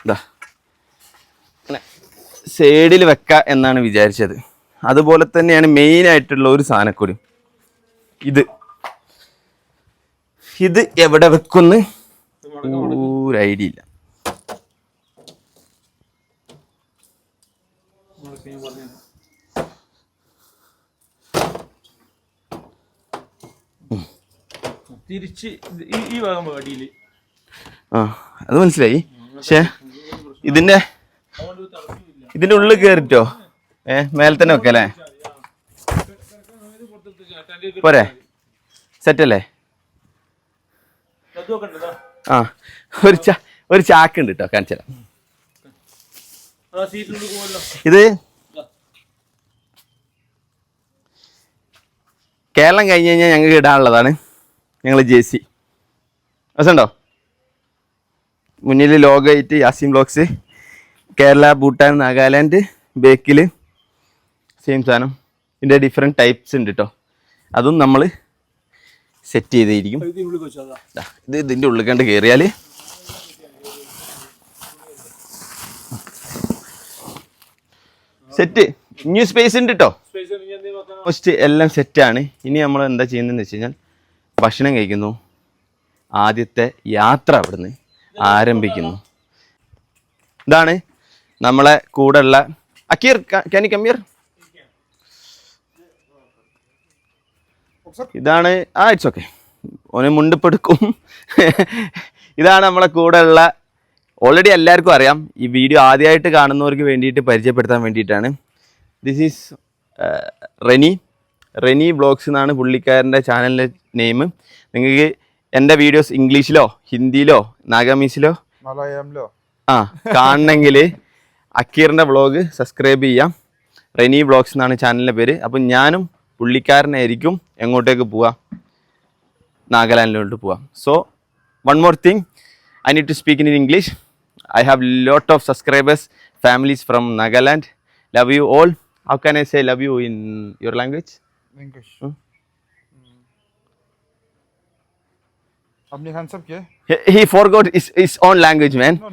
ഇതാ സൈഡിൽ വെക്കാം എന്നാണ് വിചാരിച്ചത്. അതുപോലെ തന്നെയാണ് മെയിനായിട്ടുള്ള ഒരു സാധനക്കൂടി. ഇത് എവിടെ വെക്കുമെന്ന് ഒരു ഐഡിയ ഇല്ല. തിരിച്ച് ഈ ഭാഗം അടിയിൽ അത് മനസ്സിലായി. പക്ഷേ ഇതിന്റെ ഉള്ളിൽ കയറിട്ടോ മേലെ തന്നെ വെക്കല്ലേ? പോരെ, സെറ്റല്ലേ? ആ ഒരു ചാക്കുണ്ട് കേട്ടോ, കാണിച്ചു തരാം. ഇത് കേരളം കഴിഞ്ഞ് കഴിഞ്ഞാൽ ഞങ്ങൾക്ക് ഇടാനുള്ളതാണ്. ഞങ്ങൾ ജേഴ്സി രസമുണ്ടോ? മുന്നിൽ ലോഗോയിട്ട് യാസിൻ ബ്ലോഗ്സ്, കേരള, ഭൂട്ടാൻ, നാഗാലാൻഡ്, ബേക്കിൽ സെയിം സാധനം. ഇതിൻ്റെ ഡിഫറെൻറ്റ് ടൈപ്സ് ഉണ്ട് കേട്ടോ. അതും നമ്മൾ സെറ്റ് ചെയ്തിരിക്കും. ഇത് ഇതിൻ്റെ ഉള്ളിൽ കണ്ട് കയറിയാൽ സെറ്റ്. ന്യൂ സ്പേസ് ഉണ്ട് കേട്ടോ. ഫസ്റ്റ് എല്ലാം സെറ്റാണ്. ഇനി നമ്മൾ എന്താ ചെയ്യുന്നതെന്ന് വെച്ച് കഴിഞ്ഞാൽ ഭക്ഷണം കഴിക്കുന്നു. ആദ്യത്തെ യാത്ര അവിടുന്ന് ആരംഭിക്കുന്നു. ഇതാണ് നമ്മളെ കൂടെ ഉള്ള Akkeer. Can you come here? ഇതാണ് ഇറ്റ്സ് ഓക്കെ, ഓനെ മുണ്ടിപ്പെടുക്കും. ഇതാണ് നമ്മളെ കൂടെ ഉള്ള, ഓൾറെഡി എല്ലാവർക്കും അറിയാം. ഈ വീഡിയോ ആദ്യമായിട്ട് കാണുന്നവർക്ക് വേണ്ടിയിട്ട് പരിചയപ്പെടുത്താൻ വേണ്ടിയിട്ടാണ്. ദിസ് ഈസ് റെനി വ്ളോഗ്സ് എന്നാണ് പുള്ളിക്കാരൻ്റെ ചാനലിൻ്റെ നെയിം. നിങ്ങൾക്ക് എൻ്റെ വീഡിയോസ് ഇംഗ്ലീഷിലോ ഹിന്ദിയിലോ നാഗാമീസിലോ മലയാളത്തിലോ കാണണമെങ്കിൽ അക്കീറിൻ്റെ വ്ളോഗ് സബ്സ്ക്രൈബ് ചെയ്യാം. റെനി വ്ളോഗ്സ് എന്നാണ് ചാനലിൻ്റെ പേര്. അപ്പം ഞാനും പുള്ളിക്കാരനായിരിക്കും എങ്ങോട്ടേക്ക് പോവാം, നാഗാലാൻഡിലോട്ട് പോവാം. So one more thing, I need to speak in English. I have lot of subscribers, families from Nagaland. Love you all. How can I say love you in your language? English. आपने खान सब क्या? He forgot his own language, man. No,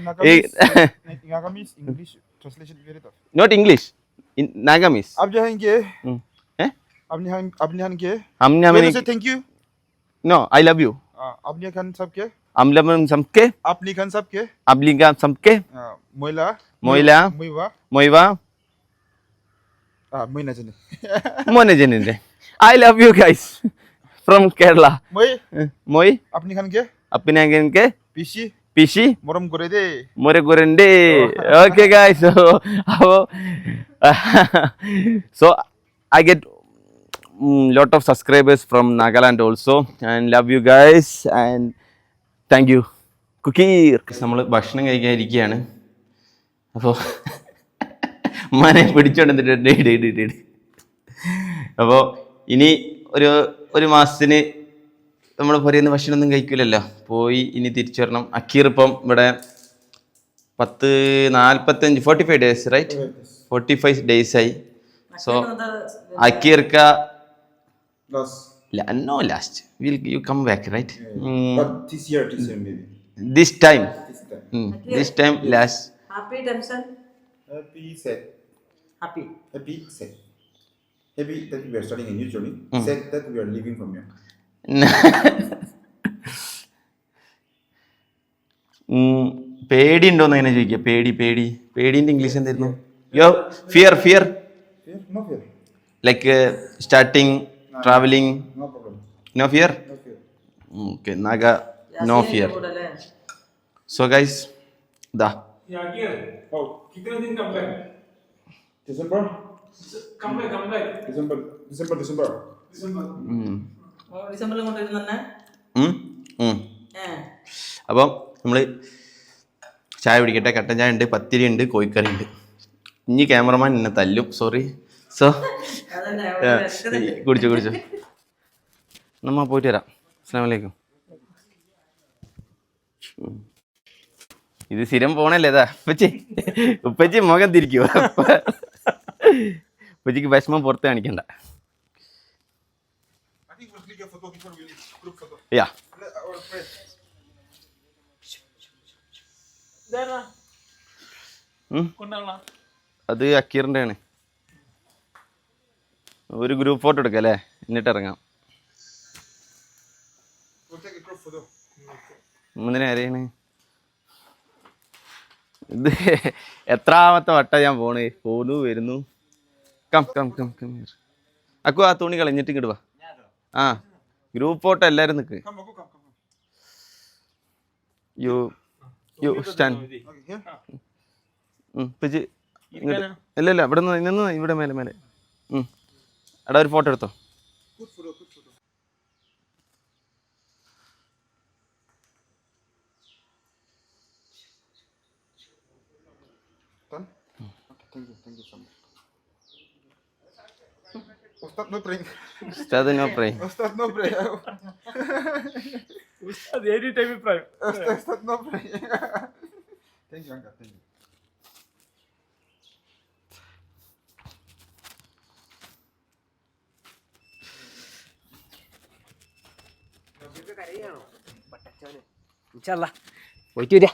Nagamese English translation very tough. Not English. In Nagamese. आप जो हैं क्या? Eh? आपने खान क्या? हमने say thank you. No, I love you. आपने खान सब क्या? Amlam samke. आपने खान सब क्या? Abliga samke. Moila. Moiva. Moina jene. Mone jeninde. I love you guys from Kerala. Moi. आपने खान क्या? Apne again ke? Pishi. Moram gore de. More gorende. Okay guys. So I get lot of subscribers from Nagaland also, and love you guys and thank you. കുക്കീർ. നമ്മൾ ഭക്ഷണം കഴിക്കാൻ ഇരിക്കുകയാണ്. അപ്പോൾ ഉമ്മാനെ പിടിച്ചോണ്ടിട്ട് അപ്പോൾ ഇനി ഒരു മാസത്തിന് നമ്മൾ പറയുന്ന ഭക്ഷണമൊന്നും കഴിക്കില്ലല്ലോ. പോയി ഇനി തിരിച്ചു വരണം. അക്കീർ ഇപ്പം ഇവിടെ 45 days, right? 45 days ആയി. So അക്കീർ ka no last you come back, right? But this year maybe. This time last. Happy tension. Happy sad. Happy sad. Happy that we are starting a new journey. Sad that we are leaving from here. പേടി ഉണ്ടോന്ന് അങ്ങനെ ചോദിക്കുക. പേടിന്റെ English എന്തായിരുന്നു? Fear No fear. Like starting travelling. No problem. No fear? No fear. Okay, Naga, no fear. So guys, da. Yeah, here. Oh, कितने दिन come back? December. Come back. December. ഡിസംബറിൽ കൊണ്ടുവരുന്നെ. അപ്പം നമ്മൾ ചായ പിടിക്കട്ടെ. കട്ടൻ ചായ ഉണ്ട്, പത്തിരി ഉണ്ട്, കോഴിക്കറി ഉണ്ട്. ഇനി ക്യാമറമാൻ എന്നെ തല്ലും, സോറി. സോ കുടിച്ചോ. നമ്മ പോയിട്ട് വരാം. അസ്സലാമു അലൈക്കും. ഇത് സ്ഥിരം പോണല്ലേ ഇതാ. ഉപ്പച്ചി മുഖം തിരിക്കുക. ഉപ്പച്ചിക്ക് വിഷമം പുറത്ത് കാണിക്കണ്ട. യാ അത് അക്കീറിൻ്റെ ആണ്. ഒരു ഗ്രൂപ്പ് ഫോട്ടോ എടുക്കാം അല്ലേ, എന്നിട്ട് ഇറങ്ങാം. എന്തിനാ അറിയണേ? ഇത് എത്രാമത്തെ വട്ടം ഞാൻ പോണു വരുന്നു. കം കം കം കം അക്കു ആ തുണി കളഞ്ഞിട്ട് ഇങ്ങോട്ട് വാ. ആ ഗ്രൂപ്പ് ഫോട്ടോ എല്ലാവരും നിൽക്ക്. You stand. ഇല്ല ഇവിടെ നിന്ന് ഇവിടെ മേലെ. എടാ ഒരു ഫോട്ടോ എടുത്തോ. Ustad no praying. Ustad no praying. Ustad no pray. Ustad any time pray. Ustad no pray. Thank you, uncle. Thank you. പോയിട്ട് വരാ.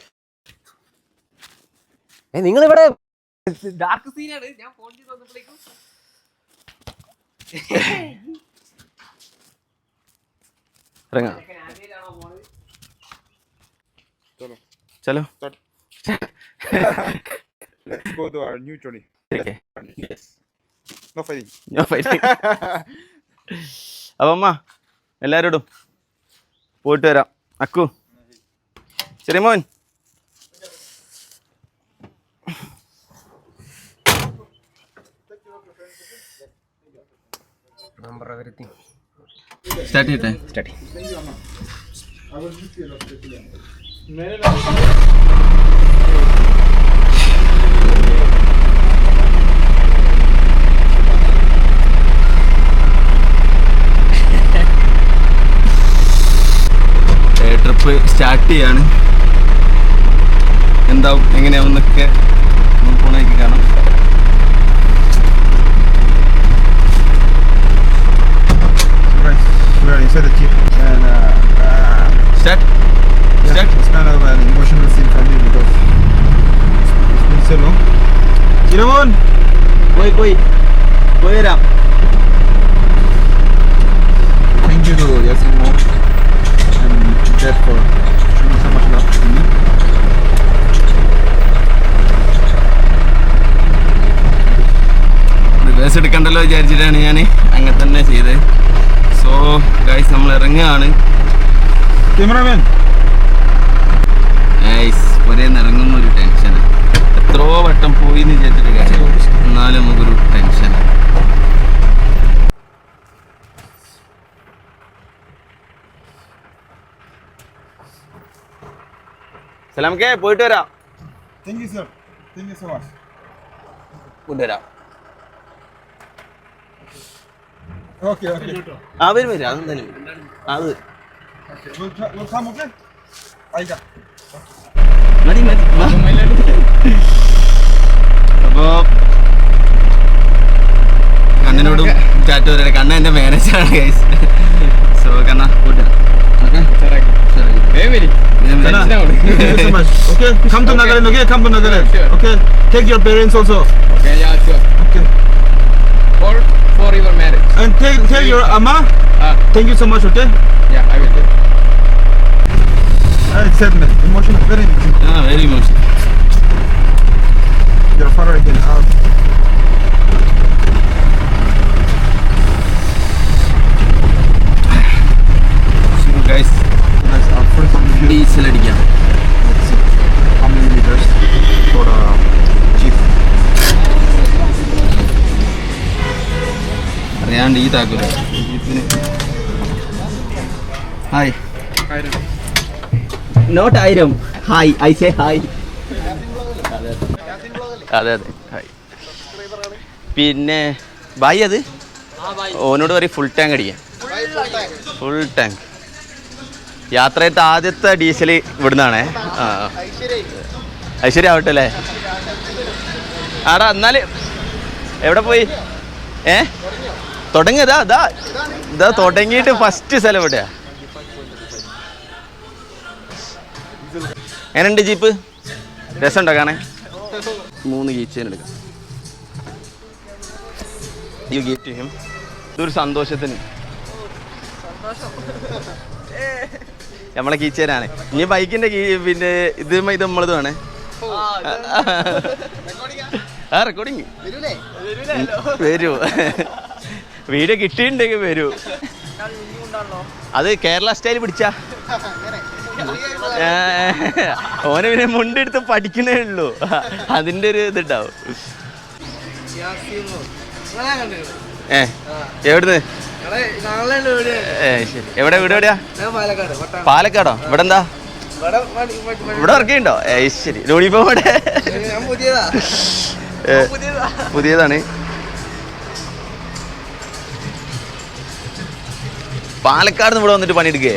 നിങ്ങളിവിടെ ഡാർക്ക് സീനാണ്. ഞാൻ ഫോൺ ചെയ്ത് വന്നപ്പോഴേക്കും ഇറങ്ങാം. ചലോ. Let's go to our new journey. Okay. Yes. No fighting. അപ്പം അമ്മ എല്ലാവരോടും പോയിട്ട് വരാം. അക്കു ശരി മോൻ. സ്റ്റാർട്ട് ചെയ്യട്ടെ. ട്രിപ്പ് സ്റ്റാർട്ട് ചെയ്യാണ്. എന്താവും എങ്ങനെയാവുന്നൊക്കെ പോണേക്ക് കാണാം. We are inside the jeep and Start. it's kind of an emotional scene for me because it's been so long. Cinnamon! പോയി വരാം. Thank you to Yasin Mom and Dad for showing so much love to me. Reverse എടുക്കണ്ടല്ലോ വിചാരിച്ചിട്ടാണ് ഞാൻ അങ്ങനെ തന്നെ ചെയ്തത്. So guys നമ്മൾ ഇറങ്ങുകയാണ്. Cameraman! ഒരേ ഇറങ്ങുന്ന ഒരു ടെൻഷനാണ്. എത്രയോ വട്ടം പോയി എന്ന് വിചാരിച്ചിട്ട് കാര്യം, എന്നാലും നമുക്കൊരു ടെൻഷനാണ്. സലാമക്കേ പോയിട്ട് വരാം. Thank you, sir. Thank you so much. കൊണ്ടുവരാം. Okay. ആ വരും അതെന്തായാലും അത് Okay. We'll come, okay? Aida. മതി. അപ്പോ കണ്ണനോടും ചാറ്റ് വരെ. കണ്ണ എന്റെ മാനേജറാണ് ഗൈസ്. സോ കണ്ണ കൂട്ടാ. Thank you so much. Okay, come to Nagaland. Okay, come to Nagaland. Sure. Okay, take your parents also. Okay, yeah, sure. Okay, For your marriage. and tell your amma. Thank you so much. Okay. Yeah, I will do. It's sad, man. Emotional, very emotional. Very emotional. Your father again. Guys That's our first video. Diesel അടിക്കാം. Let's see how many liters for the jeep. അറിയാണ്ട് ഈ താക്കൂല ജീപ്പിന്. Hi. Not 1000. Hi. I say hi. അതെ hi. പിന്നെ ബായി അത് ഓനോട് പറയും ഫുൾ ടാങ്ക് അടിക്കാൻ. Full tank. യാത്രയത്തെ ആദ്യത്തെ ഡീസൽ ഇവിടുന്നാണേ. ഐശ്വര്യ ആവട്ടെ അല്ലേ. ആടാ എന്നാല് എവിടെ പോയി? തുടങ്ങിയതാ ഇതാ തുടങ്ങിയിട്ട് ഫസ്റ്റ് സ്ഥലം എവിടെയാ? എങ്ങനെയുണ്ട് ജീപ്പ്? രസമുണ്ടോ കാണാൻ? 3 കീ ചെയിൻ എടുക്കാം. You give to him. ഇതൊരു സന്തോഷത്തിന് നമ്മളെ കീച്ചേരാണ്. ഇനി ബൈക്കിന്റെ പിന്നെ ഇത് നമ്മളതാണ്. ആ റെക്കോർഡിങ് വരൂ. വീഡിയോ കിട്ടിയിട്ടുണ്ടെങ്കിൽ വരൂ. അത് കേരള സ്റ്റൈൽ പിടിച്ചാ ഓനെ പിന്നെ മുണ്ടെടുത്ത് പഠിക്കുന്നേ ഉള്ളൂ. അതിന്റെ ഒരു ഇതുണ്ടാവും. എവിടുന്ന്? ശരി. എവിടെ വീട്? എവിടെയാ? പാലക്കാടോ? ഇവിടെ എന്താ? ഇവിടെ വർക്ക് ചെയ്യണ്ടോ? ശരി. യൂണിഫോം ഇവിടെ പുതിയതാണ്. പാലക്കാട് ഇവിടെ വന്നിട്ട് പണിയെടുക്കേ?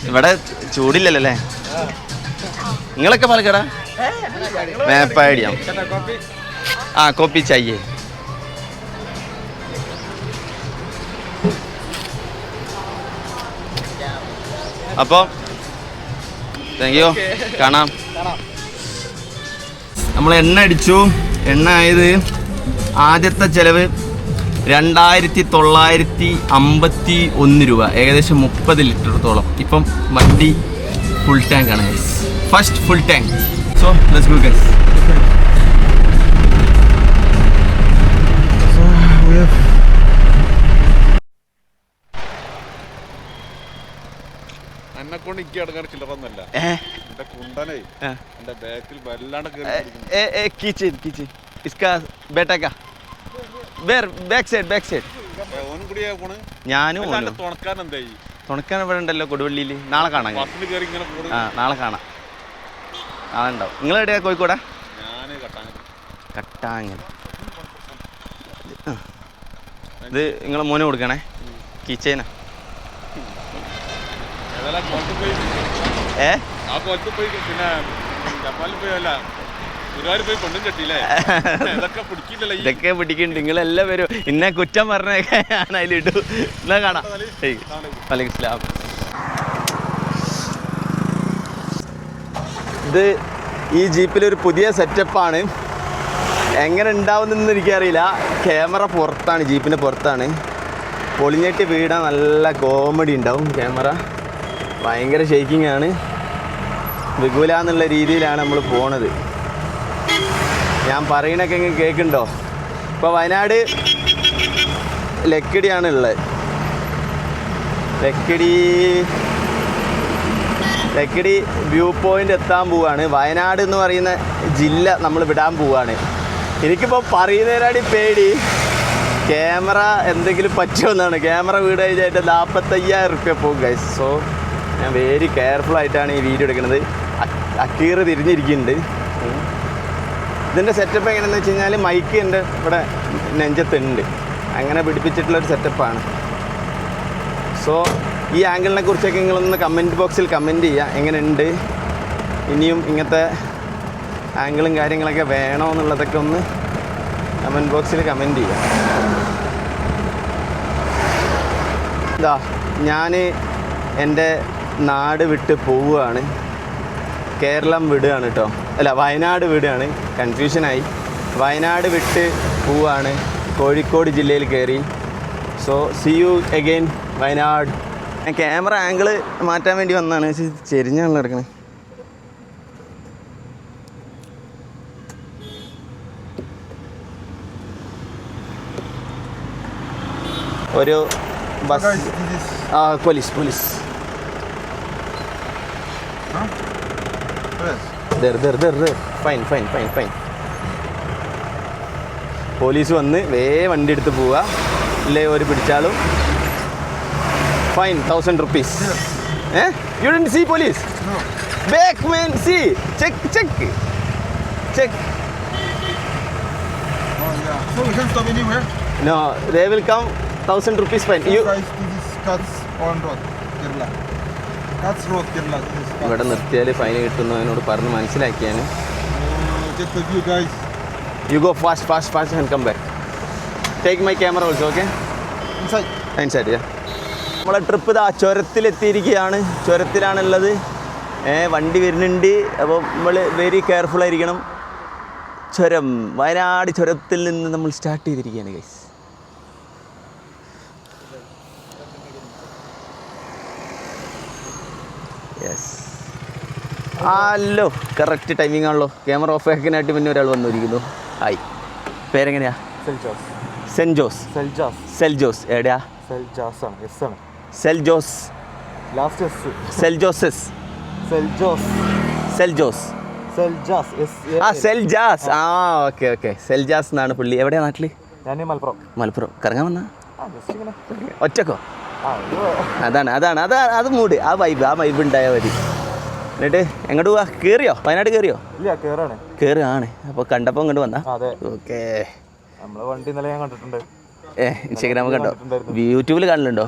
ഇവിടെ ചൂടില്ലല്ലോ അല്ലേ? നിങ്ങളൊക്കെ പാലക്കാടാ? മേപ്പാടിയാ. ആ കോപ്പി ചായേ. അപ്പോൾ താങ്ക് യു. കാണാം. നമ്മൾ എണ്ണ അടിച്ചു. എണ്ണ ആയത് ആദ്യത്തെ ചിലവ് 2951 രൂപ, ഏകദേശം 30 ലിറ്ററത്തോളം. ഇപ്പം വണ്ടി ഫുൾ ടാങ്ക് ആണ് guys. First full tank. So let's go guys. എന്നെക്കൊണ്ട് എനിക്ക് അടങ്ങാൻ ചില്ലറൊന്നല്ല. എന്റെ കുണ്ടനെ എന്റെ ബാക്കിൽ വല്ലാണ്ട് ഞാനും തുണക്കാൻ ഇവിടെ ഉണ്ടല്ലോ കൊടുവള്ളിയിൽ. നാളെ കാണാം. ആ നാളെ കാണാം. നാളെ ഉണ്ടാവും. നിങ്ങളെവിടെയാ? കോഴിക്കോടാ? കട്ടാങ്ങൽ. ഇത് നിങ്ങളെ മോനെ കൊടുക്കണേ. കീച്ചേന ഇതൊക്കെ പിടിക്കുന്നുണ്ട്. നിങ്ങളെല്ലാം വരും. ഇന്നെ കുറ്റം പറഞ്ഞേക്കാൻ ഞാൻ അതിലിട്ടു. എന്നാ കാണാം. വലൈക്കും സ്ലാം. ഇത് ഈ ജീപ്പിലൊരു പുതിയ സെറ്റപ്പാണ്. എങ്ങനെ ഉണ്ടാവുന്നെന്ന് എനിക്കറിയില്ല. ക്യാമറ പുറത്താണ്, ജീപ്പിൻ്റെ പുറത്താണ്. പൊളിഞ്ഞിട്ട് വീടാൻ നല്ല കോമഡി ഉണ്ടാവും. ക്യാമറ ഭയങ്കര ഷെയ്ക്കിംഗ് ആണ്. വികുല എന്നുള്ള രീതിയിലാണ് നമ്മൾ പോണത്. ഞാൻ പറയണൊക്കെ ഇങ്ങനെ കേൾക്കുന്നുണ്ടോ? ഇപ്പോൾ വയനാട് ലക്കിടിയാണ് ഉള്ളത്. ലക്കിടി വ്യൂ പോയിൻ്റ് എത്താൻ പോവാണ്. വയനാട് എന്ന് പറയുന്ന ജില്ല നമ്മൾ വിടാൻ പോവാണ്. എനിക്കിപ്പോൾ പറയുന്നതിനാടി പേടി ക്യാമറ എന്തെങ്കിലും പറ്റുമെന്നാണ്. ക്യാമറ വീട് കഴിഞ്ഞാൽ 45,000 റുപ്യ പോകും ഗൈസ്. സോ ഞാൻ വെരി കെയർഫുൾ ആയിട്ടാണ് ഈ വീഡിയോ എടുക്കുന്നത്. അക്കീറ് തിരിഞ്ഞിരിക്കുന്നുണ്ട്. ഇതിൻ്റെ സെറ്റപ്പ് എങ്ങനെയാണെന്ന് വെച്ച് കഴിഞ്ഞാൽ മൈക്ക് എൻ്റെ ഇവിടെ നെഞ്ചത്തുണ്ട്. അങ്ങനെ പിടിപ്പിച്ചിട്ടുള്ളൊരു സെറ്റപ്പാണ്. സോ ഈ ആംഗിളിനെ കുറിച്ചൊക്കെ നിങ്ങളൊന്ന് കമൻറ്റ് ബോക്സിൽ കമൻറ്റ് ചെയ്യുക. എങ്ങനെയുണ്ട്, ഇനിയും ഇങ്ങനത്തെ ആംഗിളും കാര്യങ്ങളൊക്കെ വേണോ എന്നുള്ളതൊക്കെ ഒന്ന് കമൻറ്റ് ബോക്സിൽ കമൻറ്റ് ചെയ്യുക. ഇതാ ഞാൻ എൻ്റെ നാട് വിട്ട് പോവുകയാണ്. കേരളം വിടുകയാണ് കേട്ടോ. അല്ല, വയനാട് വിടുകയാണ്. കൺഫ്യൂഷനായി. വയനാട് വിട്ട് പോവുകയാണ്. കോഴിക്കോട് ജില്ലയിൽ കയറി. So C you again Wayanad. ഞാൻ ക്യാമറ ആംഗിള് മാറ്റാൻ വേണ്ടി വന്നതാണ്. പക്ഷേ ചെരിഞ്ഞാണല്ലോ എടുക്കണേ. ഒരു ബസ്. ആ പോലീസ്. ഫൈൻ. പോലീസ് വന്ന് വണ്ടി എടുത്ത് പോവുക. ഇല്ലേ ഒരു പിടിച്ചാലും fine 1000 rupees. You didn't see police? No. Back man, see. Check. Oh yeah. So we can stop anywhere? No, they will come 1000 rupees fine. You Guys, this is Cuts on road, Kerala. Cuts road, Kerala. ഇവിടെ നിർത്തിയാൽ fine കിട്ടുന്നതിനോട് പറഞ്ഞ് മനസ്സിലാക്കിയാണ്. Just the view, guys. You go fast and come back. Take my camera also, okay? Inside, yeah. നമ്മളെ trip ഇതാ ചുരത്തിലെത്തിയിരിക്കുകയാണ്. ചുരത്തിലാണുള്ളത്. വണ്ടി വരുന്നുണ്ട്. അപ്പോൾ നമ്മൾ very careful ആയിരിക്കണം. ചുരം, വയനാട് ചുരത്തിൽ നിന്ന് നമ്മൾ സ്റ്റാർട്ട് ചെയ്തിരിക്കുകയാണ് guys. Yes, hello, correct timing ആണല്ലോ. ക്യാമറ ഓഫ് ആക്കാനായിട്ട് പിന്നെ ഒരാൾ വന്നിരിക്കുന്നു. ഹായ്, പേരെങ്ങനെയാ? സെൻറ്റ് ജോസ്. സെൽജോസ് എവിടെയാ? സെൽജോസ്. സെൽജോസസ്. സെൽജോസ്. ആ, സെൽജാസ്. ആ, ഓക്കെ ഓക്കെ. സെൽജാസ് എന്നാണ് പുള്ളി. എവിടെയാ നാട്ടിൽ? മലപ്പുറം. കറങ്ങാൻ വന്നാ? ഒറ്റക്കോ? അതാണ് അതാണ് അതാ അത് മൂഡ്. ആ വൈബ് ഉണ്ടായാൽ മതി. എന്നിട്ട് എങ്ങോട്ട് പോവാ? കയറിയോ? വയനാട് കയറിയോ? കയറുകയാണ്. അപ്പോൾ കണ്ടപ്പോൾ ഇങ്ങോട്ട് വന്നാ? ഓക്കെ. ഇൻസ്റ്റാഗ്രാമിൽ കണ്ടോ? യൂട്യൂബിൽ കാണലുണ്ടോ?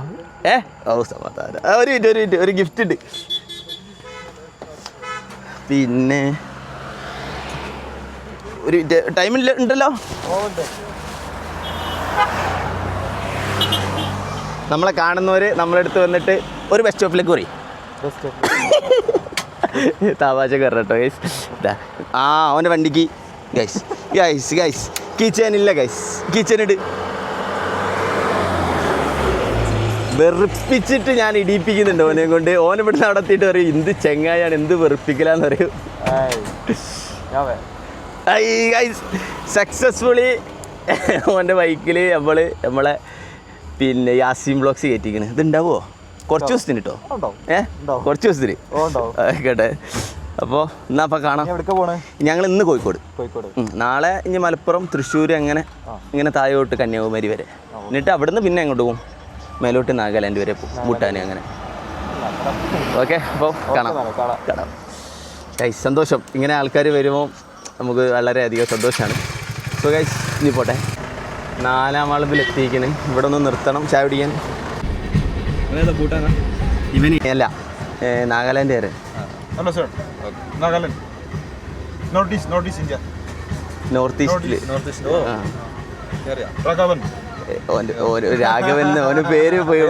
ഓ, സമാധാനം. ഒരു മിനിറ്റ് ഒരു ഗിഫ്റ്റ് ഉണ്ട്. പിന്നെ ഒരു ടൈമില്ല ഉണ്ടല്ലോ. നമ്മളെ കാണുന്നവർ നമ്മളെടുത്ത് വന്നിട്ട് ഒരു ബസ് സ്റ്റോപ്പിലേക്ക് പറയും. തമാശ കയറട്ടോ ഗൈസ്. ആ, അവൻ്റെ വണ്ടിക്ക് ഗൈസ് കിച്ചൻ ഇല്ല ഗൈസ്. കിച്ചൻ ഇട്. വെറുപ്പിച്ചിട്ട് ഞാൻ ഇടിയിപ്പിക്കുന്നുണ്ട് ഓനെ കൊണ്ട്. ഓനെ ഇവിടുന്ന് അവിടെ എത്തിയിട്ട് പറയും എന്ത് ചെങ്ങായാണ്, എന്ത് വെറുപ്പിക്കലാന്ന് പറയും. ഗൈസ്, സക്സസ്ഫുള്ളി ഓൻ്റെ ബൈക്കിൽ നമ്മളെ പിന്നെ യാസീം ബ്ലോഗ്സ് കയറ്റിക്കണ്. ഇത് ഉണ്ടാവുമോ? കുറച്ച് ദിവസത്തിന് കേട്ടോ. കുറച്ച് ദിവസത്തിന് ആയിക്കോട്ടെ. അപ്പോൾ എന്നാ അപ്പം കാണാം. ഞങ്ങൾ ഇന്ന് കോഴിക്കോട്. നാളെ ഇനി മലപ്പുറം, തൃശ്ശൂർ, അങ്ങനെ ഇങ്ങനെ താഴോട്ട് കന്യാകുമാരി വരെ. എന്നിട്ട് അവിടുന്ന് പിന്നെ എങ്ങോട്ട് പോകും? മേലോട്ട് നാഗാലാൻഡ് വരെ പോകും, ഭൂട്ടാൻ അങ്ങനെ. ഓക്കെ, അപ്പോൾ കാണാം. ഗൈസ്, സന്തോഷം. ഇങ്ങനെ ആൾക്കാർ വരുമ്പോൾ നമുക്ക് വളരെയധികം സന്തോഷമാണ്. സോ ഗൈസ്, ഇനി പോട്ടെ. 4-ാം വളവിൽ എത്തിയിരിക്കണേ. ഇവിടെ ഒന്ന് നിർത്തണം ചായ പിടിക്കാൻ. ഇവന് അല്ല, നാഗാലാൻഡ് വരെ. നോർത്ത് ഈസ്റ്റിൽ. രാഘവൻ ഓന് പേര് പോയി.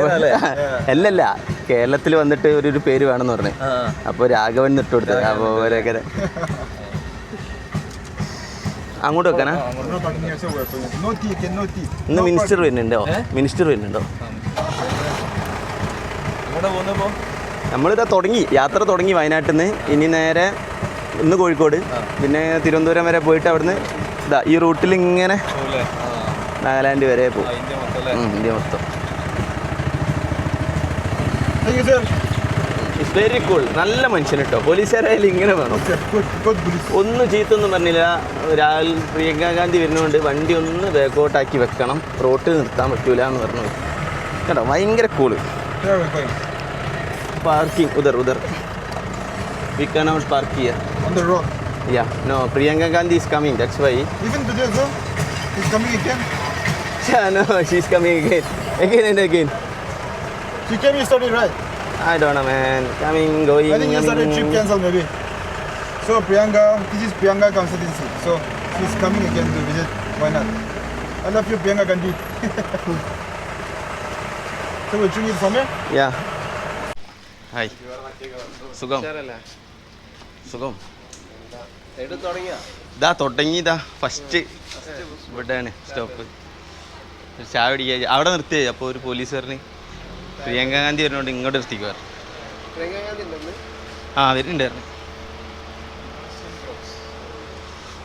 അല്ലല്ല, കേരളത്തിൽ വന്നിട്ട് ഒരു പേര് വേണമെന്ന് പറഞ്ഞു. അപ്പോൾ രാഘവൻ ഇട്ട് കൊടുത്തത്. അപ്പോൾ ഓരോക്കെ അങ്ങോട്ട് വെക്കാനാ? ഇന്ന് മിനിസ്റ്റർ വരുന്നുണ്ടോ? നമ്മളിതാ യാത്ര തുടങ്ങി വയനാട്ടിൽ നിന്ന്. ഇനി നേരെ ഇന്ന് കോഴിക്കോട്, പിന്നെ തിരുവനന്തപുരം വരെ പോയിട്ട് അവിടുന്ന് ഈ റൂട്ടിൽ ഇങ്ങനെ നാഗാലാൻഡ് വരെ പോകും. ഇന്ത്യ മൊത്തം. It's very cool. നല്ല മനുഷ്യൻ കേട്ടോ. പോലീസുകാരായാലും ഇങ്ങനെ വേണം. ഒന്നും ചീത്തൊന്നും പറഞ്ഞില്ല. പ്രിയങ്ക ഗാന്ധി വരുന്നതുകൊണ്ട് വണ്ടി ഒന്ന് ബാക്കോട്ടാക്കി വെക്കണം, റോട്ടിൽ നിർത്താൻ പറ്റൂല എന്ന് പറഞ്ഞു കേട്ടോ. ഭയങ്കര കൂള്. പാർക്കിംഗ് ഉദർ we cannot park here on the road. Yeah, no, Priyanka Gandhi is coming, that's why. Even today also she's coming again. Yeah, no, she's coming again and again. She came yesterday, right? I don't know, man. Coming, going. I think yesterday trip cancelled maybe. So Priyanka, this is Priyanka constituency. So she's coming again to visit. Why not? I love you, Priyanka Gandhi. So we'll drink it from here? Yeah. Hi. സുഖം. ഇതാ തുടങ്ങിയതാ first. ഇവിടെയാണ് stop. ചായ പിടിക്കുക. അവിടെ നിർത്തിയായി. അപ്പോൾ ഒരു പോലീസുകാരന് പ്രിയങ്ക ഗാന്ധി വരുന്നോണ്ട് ഇങ്ങോട്ട് നിർത്തിക്കുവാർ. ആ, വരുന്നുണ്ടായിരുന്നു.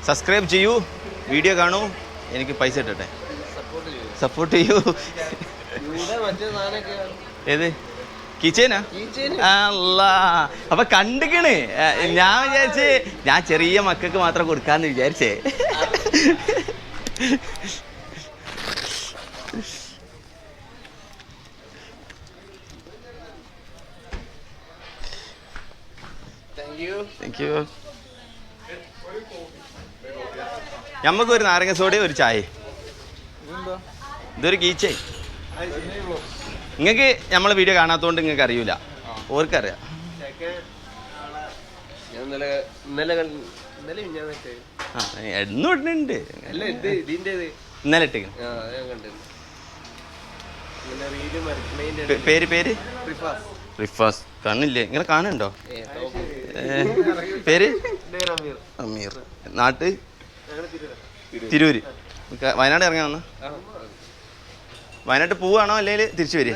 സബ്സ്ക്രൈബ് ചെയ്യൂ, വീഡിയോ കാണൂ, എനിക്ക് പൈസ ഇട്ടട്ടെ. സപ്പോർട്ട് ചെയ്യൂ. ഏത് കിച്ചനാ? അല്ല, അപ്പൊ കണ്ടിക്കണ്. ഞാൻ വിചാരിച്ച് ഞാൻ ചെറിയ മക്കൾക്ക് മാത്രം കൊടുക്കാന്ന് വിചാരിച്ചേ. Thank you. ഞമ്മക്കൊരു നാരങ്ങ സോഡയും ഒരു ചായ. ഇതൊരു കീച്ചേ. നിങ്ങൾക്ക് നമ്മളെ വീഡിയോ കാണാത്തതുകൊണ്ട് നിങ്ങൾക്ക് അറിയൂല, ഓർക്കറിയാം. എന്നും ഇടുന്നുണ്ട്. ഇന്നലെ ഇട്ടേ. പേര് റിഫാസ്. കാണില്ലേ? ഇങ്ങനെ കാണുന്നുണ്ടോ? പേര് അമീർ. നാട്ട് തിരൂര്. വയനാട് ഇറങ്ങാൻ വന്ന? വയനാട്ട് പോവാണോ അല്ലെങ്കിൽ തിരിച്ചു വരിക?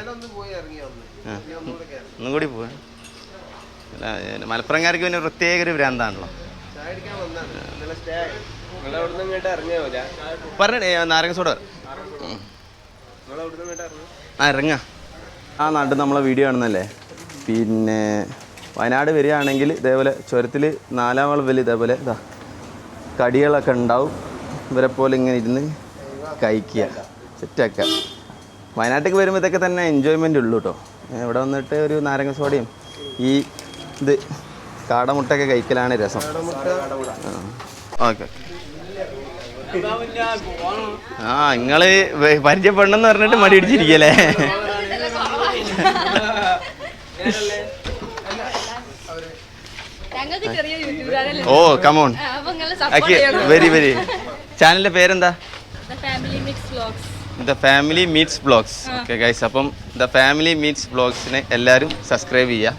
ഒന്നും കൂടി പോവാ. മലപ്പുറംകാർക്ക് പിന്നെ പ്രത്യേക ഒരു ഭ്രാന്താണല്ലോ. പറഞ്ഞേ നാരങ്ങ സോഡ ഇറങ്ങാം. ആ നാട്ടിൽ നമ്മളെ വീഡിയോ കാണുന്നല്ലേ. പിന്നെ വയനാട് വരികയാണെങ്കിൽ ഇതേപോലെ ചുരത്തിൽ 4-ാം വളവിൽ ഇതേപോലെ ഇതാ കടികളൊക്കെ ഉണ്ടാവും. ഇവരെ പോലെ ഇങ്ങനെ ഇരുന്ന് കഴിക്കുക, സെറ്റാക്കുക. വയനാട്ടിലേക്ക് വരുമ്പോൾ ഇതൊക്കെ തന്നെ എൻജോയ്മെൻ്റ് ഉള്ളൂ കേട്ടോ. ഇവിടെ വന്നിട്ട് ഒരു നാരങ്ങ സോഡയും ഈ ഇത് കാടമുട്ടയൊക്കെ കഴിക്കലാണ് രസം. ഓക്കെ. ആ നിങ്ങൾ പരിചയപ്പെടണമെന്ന് പറഞ്ഞിട്ട് മടി പിടിച്ചിരിക്കല്ലേ. Oh come on. Very very. ചാനലിന്റെ പേരെന്താ? The family meets vlogs. Okay guys, അപ്പം ദ ഫാമിലി മീറ്റ്സ് വ്ളോഗ്സിനെ എല്ലാവരും സബ്സ്ക്രൈബ് ചെയ്യുക.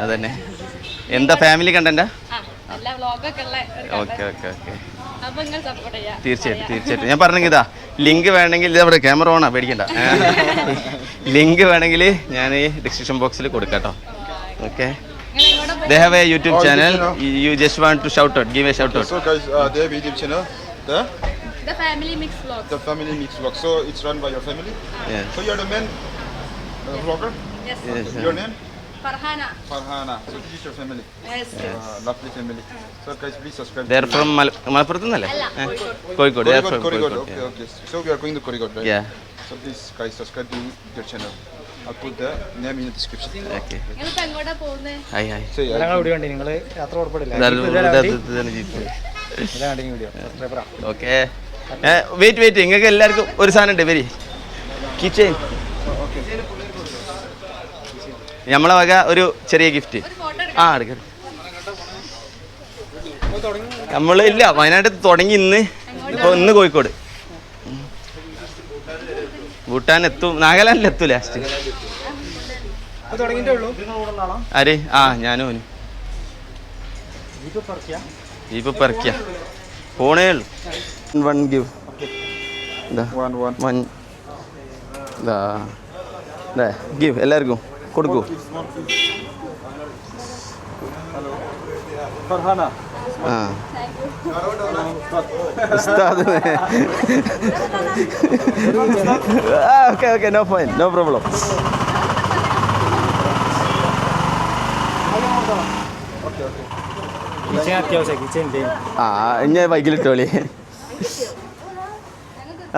അതന്നെ. എന്താ ഫാമിലി കണ്ടന്റാ? Okay okay okay. തീർച്ചയായിട്ടും തീർച്ചയായിട്ടും. ഞാൻ പറഞ്ഞെങ്കിൽ ഇതാ ലിങ്ക് വേണമെങ്കിൽ ഇതവിടെ ക്യാമറ ഓണാ, പേടിക്കണ്ട. ലിങ്ക് വേണമെങ്കിൽ ഞാൻ ഈ ഡിസ്ക്രിപ്ഷൻ ബോക്സിൽ കൊടുക്കാം കേട്ടോ. Okay. They have a YouTube channel. You just want to shout out, give a shout out. So guys, they have a YouTube channel. The Family Mix Vlogs. The Family Mix Vlog. So it's run by your family. Yeah. So you're the main vlogger. Yes. Yes. Your name? Farhana. Farhana. So this is your family. Yes. Lovely family. So guys, please subscribe. They are from Malappuram അല്ലേ? Kozhikode. They are from Kozhikode. Kozhikode. Okay, okay. So we are going to Kozhikode, right? Yeah. So please guys, subscribe to their channel. I'll put the name in the description. Okay. നിങ്ങളിപ്പോ എങ്ങോട്ടാ പോകുന്നേ? Hi hi. So yeah. നിങ്ങൾ യാത്ര ഉറപ്പിടില്ല. Okay. Wait നിങ്ങൾക്ക് എല്ലാവർക്കും ഒരു സാധനം ഉണ്ട്. വരി കിച്ചൻ. നമ്മളെ വക ഒരു ചെറിയ ഗിഫ്റ്റ്. ആ എടുക്ക. നമ്മളില്ല വയനാട്ടിൽ തുടങ്ങി ഇപ്പോൾ ഇന്ന് കോഴിക്കോട്. ഭൂട്ടാൻ എത്തും, നാഗാലാൻഡിൽ എത്തും ലാസ്റ്റ്. ആര്? ആ ഞാനും ഓനും ജീപ്പ് പെറക്കിയ പോണേ ഉള്ളു. One give. ഗിവ് എല്ലാവർക്കും കൊടുക്കൂ. ആ ഉസ്താദ്. Okay okay, no fine, no problem. ആ ഇനി ബൈക്കിലിട്ടോളി.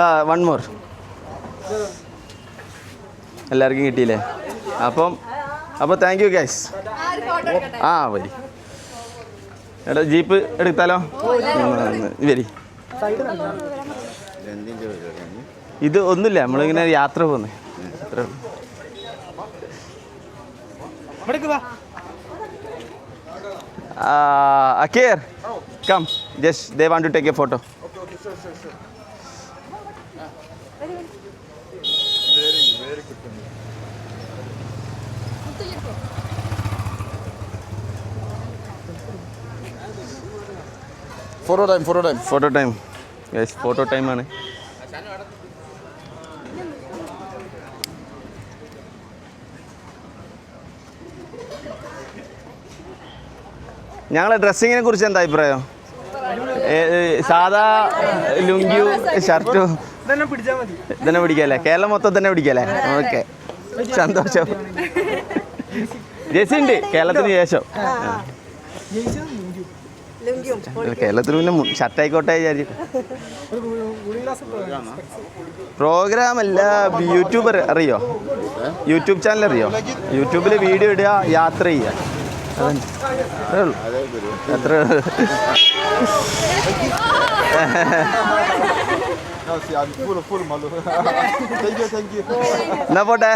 ആ വൺ മോർ. എല്ലാവർക്കും കിട്ടിയില്ലേ? അപ്പോൾ താങ്ക് യു ഗൈസ്. ആ വരി. എടാ ജീപ്പ് എടുത്താലോ? വരി. ഇത് ഒന്നുമില്ല, നമ്മളിങ്ങനെ യാത്ര പോകുന്നേ. അത്ര Akir, come. Just they want to take a photo. Okay, sure. Very good. Photo time. Yes, photo time ആണ്. ഞങ്ങളെ ഡ്രസ്സിങ്ങിനെ കുറിച്ച് എന്താ അഭിപ്രായം? സാധാ ലുങ്കിയും ഷർട്ടും തന്നെ പിടിക്കല്ലേ? കേരളം മൊത്തം തന്നെ പിടിക്കല്ലേ? ഓക്കെ, സന്തോഷം. ജെസി ഉണ്ട് കേരളത്തിന് ശേഷം. കേരളത്തിൽ പിന്നെ ഷർട്ടായിക്കോട്ടെ വിചാരിച്ചിട്ട്. പ്രോഗ്രാം അല്ല, യൂട്യൂബർ അറിയോ? യൂട്യൂബ് ചാനൽ അറിയോ? യൂട്യൂബിൽ വീഡിയോ ഇടുക, യാത്ര ചെയ്യുക, അത്രേ ഉള്ളൂ. അത്ര എന്നാ പോട്ടെ.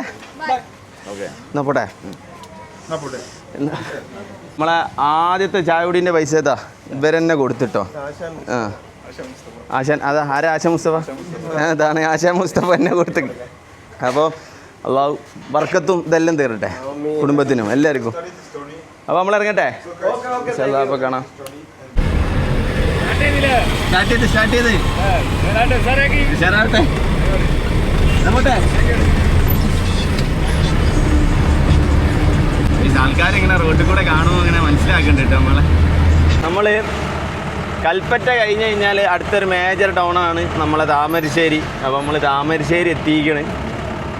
നമ്മളെ ആദ്യത്തെ ചായ കുടീൻ്റെ പൈസ ഏതാ ഇവരെന്നെ കൊടുത്തിട്ടോ. ആ ആശാൻ, അതാ ആരാ? ആശാ മുസ്തഫ. അതാണ് ആശാ മുസ്തഫ എന്നെ കൊടുത്ത്. അപ്പോൾ അള്ളാഹു ബർക്കത്തും ഇതെല്ലാം തീരട്ടെ കുടുംബത്തിനും എല്ലാവർക്കും. അപ്പോൾ നമ്മൾ ഇറങ്ങട്ടെ. അപ്പോൾ കാണാം. സ്റ്റാർട്ട് ചെയ്ത് ഉഷാറാവട്ടെ. അങ്ങോട്ടെ ഈ ആൾക്കാരിങ്ങനെ റോഡിൽ കൂടെ കാണുമ്പോൾ ഇങ്ങനെ മനസ്സിലാക്കണ്ട കേട്ടോ നമ്മൾ കൽപ്പറ്റ കഴിഞ്ഞ് കഴിഞ്ഞാൽ അടുത്തൊരു മേജർ ടൗണാണ് നമ്മളെ താമരശ്ശേരി. അപ്പോൾ നമ്മൾ താമരശ്ശേരി എത്തിയിരിക്കണ്.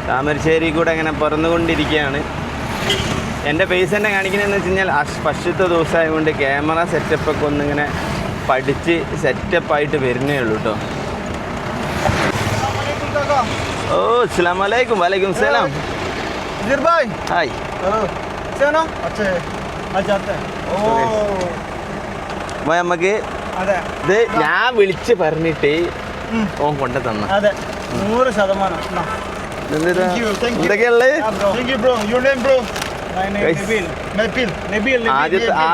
താമരശ്ശേരി കൂടെ ഇങ്ങനെ പറന്നുകൊണ്ടിരിക്കുകയാണ്. എൻ്റെ ഫേസ് തന്നെ കാണിക്കുന്നതെന്ന് വെച്ച് കഴിഞ്ഞാൽ ഫസ്റ്റത്തെ ദിവസമായതുകൊണ്ട് ക്യാമറ സെറ്റപ്പൊക്കെ ഒന്നിങ്ങനെ പഠിച്ച് സെറ്റപ്പായിട്ട് വരുന്നേ ഉള്ളൂ കേട്ടോ. ഓ അസ്സലാമു അലൈക്കും. വലൈക്കും സലാം. ഹായ്. നമുക്ക് ഇത് ഞാൻ വിളിച്ച് പറഞ്ഞിട്ട് ഓൻ കൊണ്ടു തന്ന 100%. എന്തൊക്കെയുള്ളത്?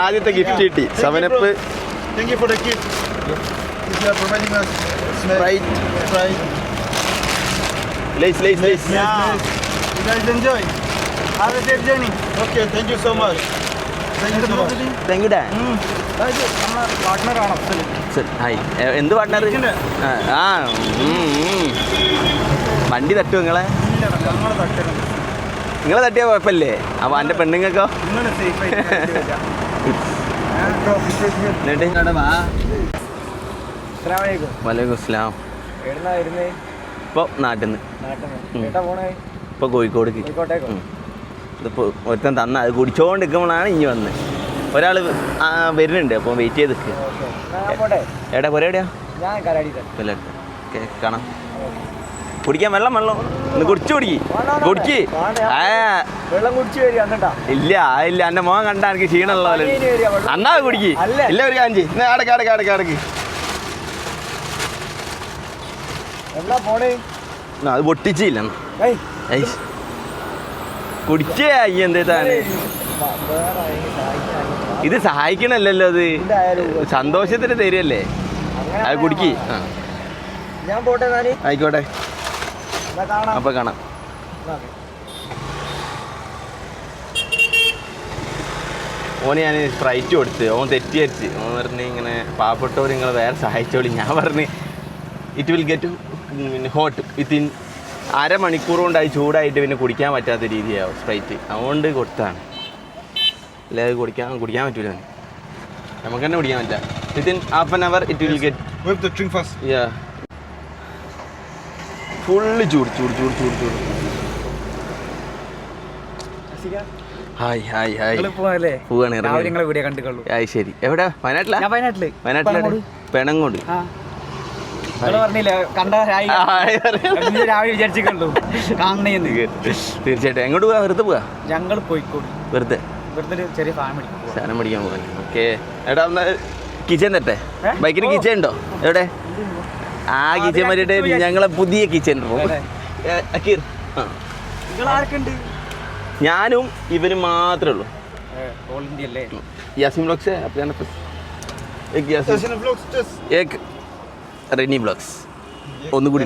ആദ്യത്തെ ഗിഫ്റ്റ് കിട്ടി 7up. Thank you for the gift. If you are providing us Sprite. Lace. Yeah. You guys enjoy. Have a safe journey. Okay, thank you so much. Thank you so much. Thank you ഡാ. Partner ആണ് Afsal. Hi. എന്ത് partner? ആ വണ്ടി തട്ടുമോ നിങ്ങളെ? നിങ്ങളെ തട്ടിയാൽ കുഴപ്പമില്ലേ? അപ്പോൾ എൻ്റെ പെണ്ണുങ്ങൾക്കോ? വലൈക്കും അസ്സലാം. ഇപ്പോൾ നാട്ടിൽ നിന്ന് ഇപ്പോൾ കോഴിക്കോടേക്ക്. ഇതിപ്പോൾ ഒരുത്തൻ തന്ന അത് കുടിച്ചോണ്ട് നിൽക്കുമ്പോഴാണ് ഇനി വന്ന് ഒരാൾ വരുന്നുണ്ട്. അപ്പോൾ വെയിറ്റ് ചെയ്ത് നിൽക്കുക. എവിടെയാ പുര എവിടെയാ? കാണാം. കുടിക്കാൻ വെള്ളം ഒന്ന് കുടിച്ചു കുടിക്ക്. ഇല്ല എൻ്റെ മോൻ കണ്ടാ എനിക്ക് ക്ഷീണമുള്ള പോലെ. അന്നാ കുടിക്ക്. ഇല്ല ഒരു കാഞ്ചി അടക്ക്. അത് പൊട്ടിച്ചില്ല. കുടിച്ചേ അയ്യ എന്തേതാണ് ഇത് സഹായിക്കണല്ലോ. അത് സന്തോഷത്തിന് തരുമല്ലേ. അത് കുടിക്ക്. ആയിക്കോട്ടെ. അപ്പൊ കാണാം. ഓന് ഞാൻ സ്പ്രൈറ്റ് കൊടുത്ത് ഓൻ തെറ്റിയരിച്ച്. ഓൻ പറഞ്ഞ് ഇങ്ങനെ പാവപ്പെട്ടവർ നിങ്ങൾ വേറെ സഹായിച്ചോളി. ഞാൻ പറഞ്ഞ് it will get hot within അരമണിക്കൂർ കൊണ്ടായി ചൂടായിട്ട് പിന്നെ കുടിക്കാൻ പറ്റാത്ത രീതിയാവും സ്പ്രൈറ്റ്. അതുകൊണ്ട് കൊടുത്താണ്. അല്ലെ അത് കുടിക്കാൻ പറ്റൂല. നമുക്ക് തന്നെ കുടിക്കാൻ പറ്റില്ല. Within half an hour it will get full ചൂട്. ഹായ് പോവാണ്. ശരി. എവിടെ? വയനാട്ടിലാണ്. പെണങ്ങോട്. തീർച്ചയായിട്ടും. എങ്ങോട്ട് പോവാ? വെറുതെ പോവാ? ഞങ്ങൾ കോഴിക്കോട് വെറുതെ ചെറിയ ഫാമിലി സാധനം മേടിക്കാൻ പോകാൻ. ഓക്കെ. എടാ ഒന്ന് കിച്ചൻ തട്ടെ. ബൈക്കിന് കിച്ചൻ ഉണ്ടോ? എവിടെ? ആ കിച്ചൻ മാറ്റിട്ട് ഞങ്ങളെ പുതിയ കിച്ചൻ. അക്കീർ. ഞാനും ഇവരും മാത്രമേ ഉള്ളൂ. യാസിൻ വ്ലോഗ്സ് റെനി വ്ലോഗ്സ് ഒന്നുകൂടി.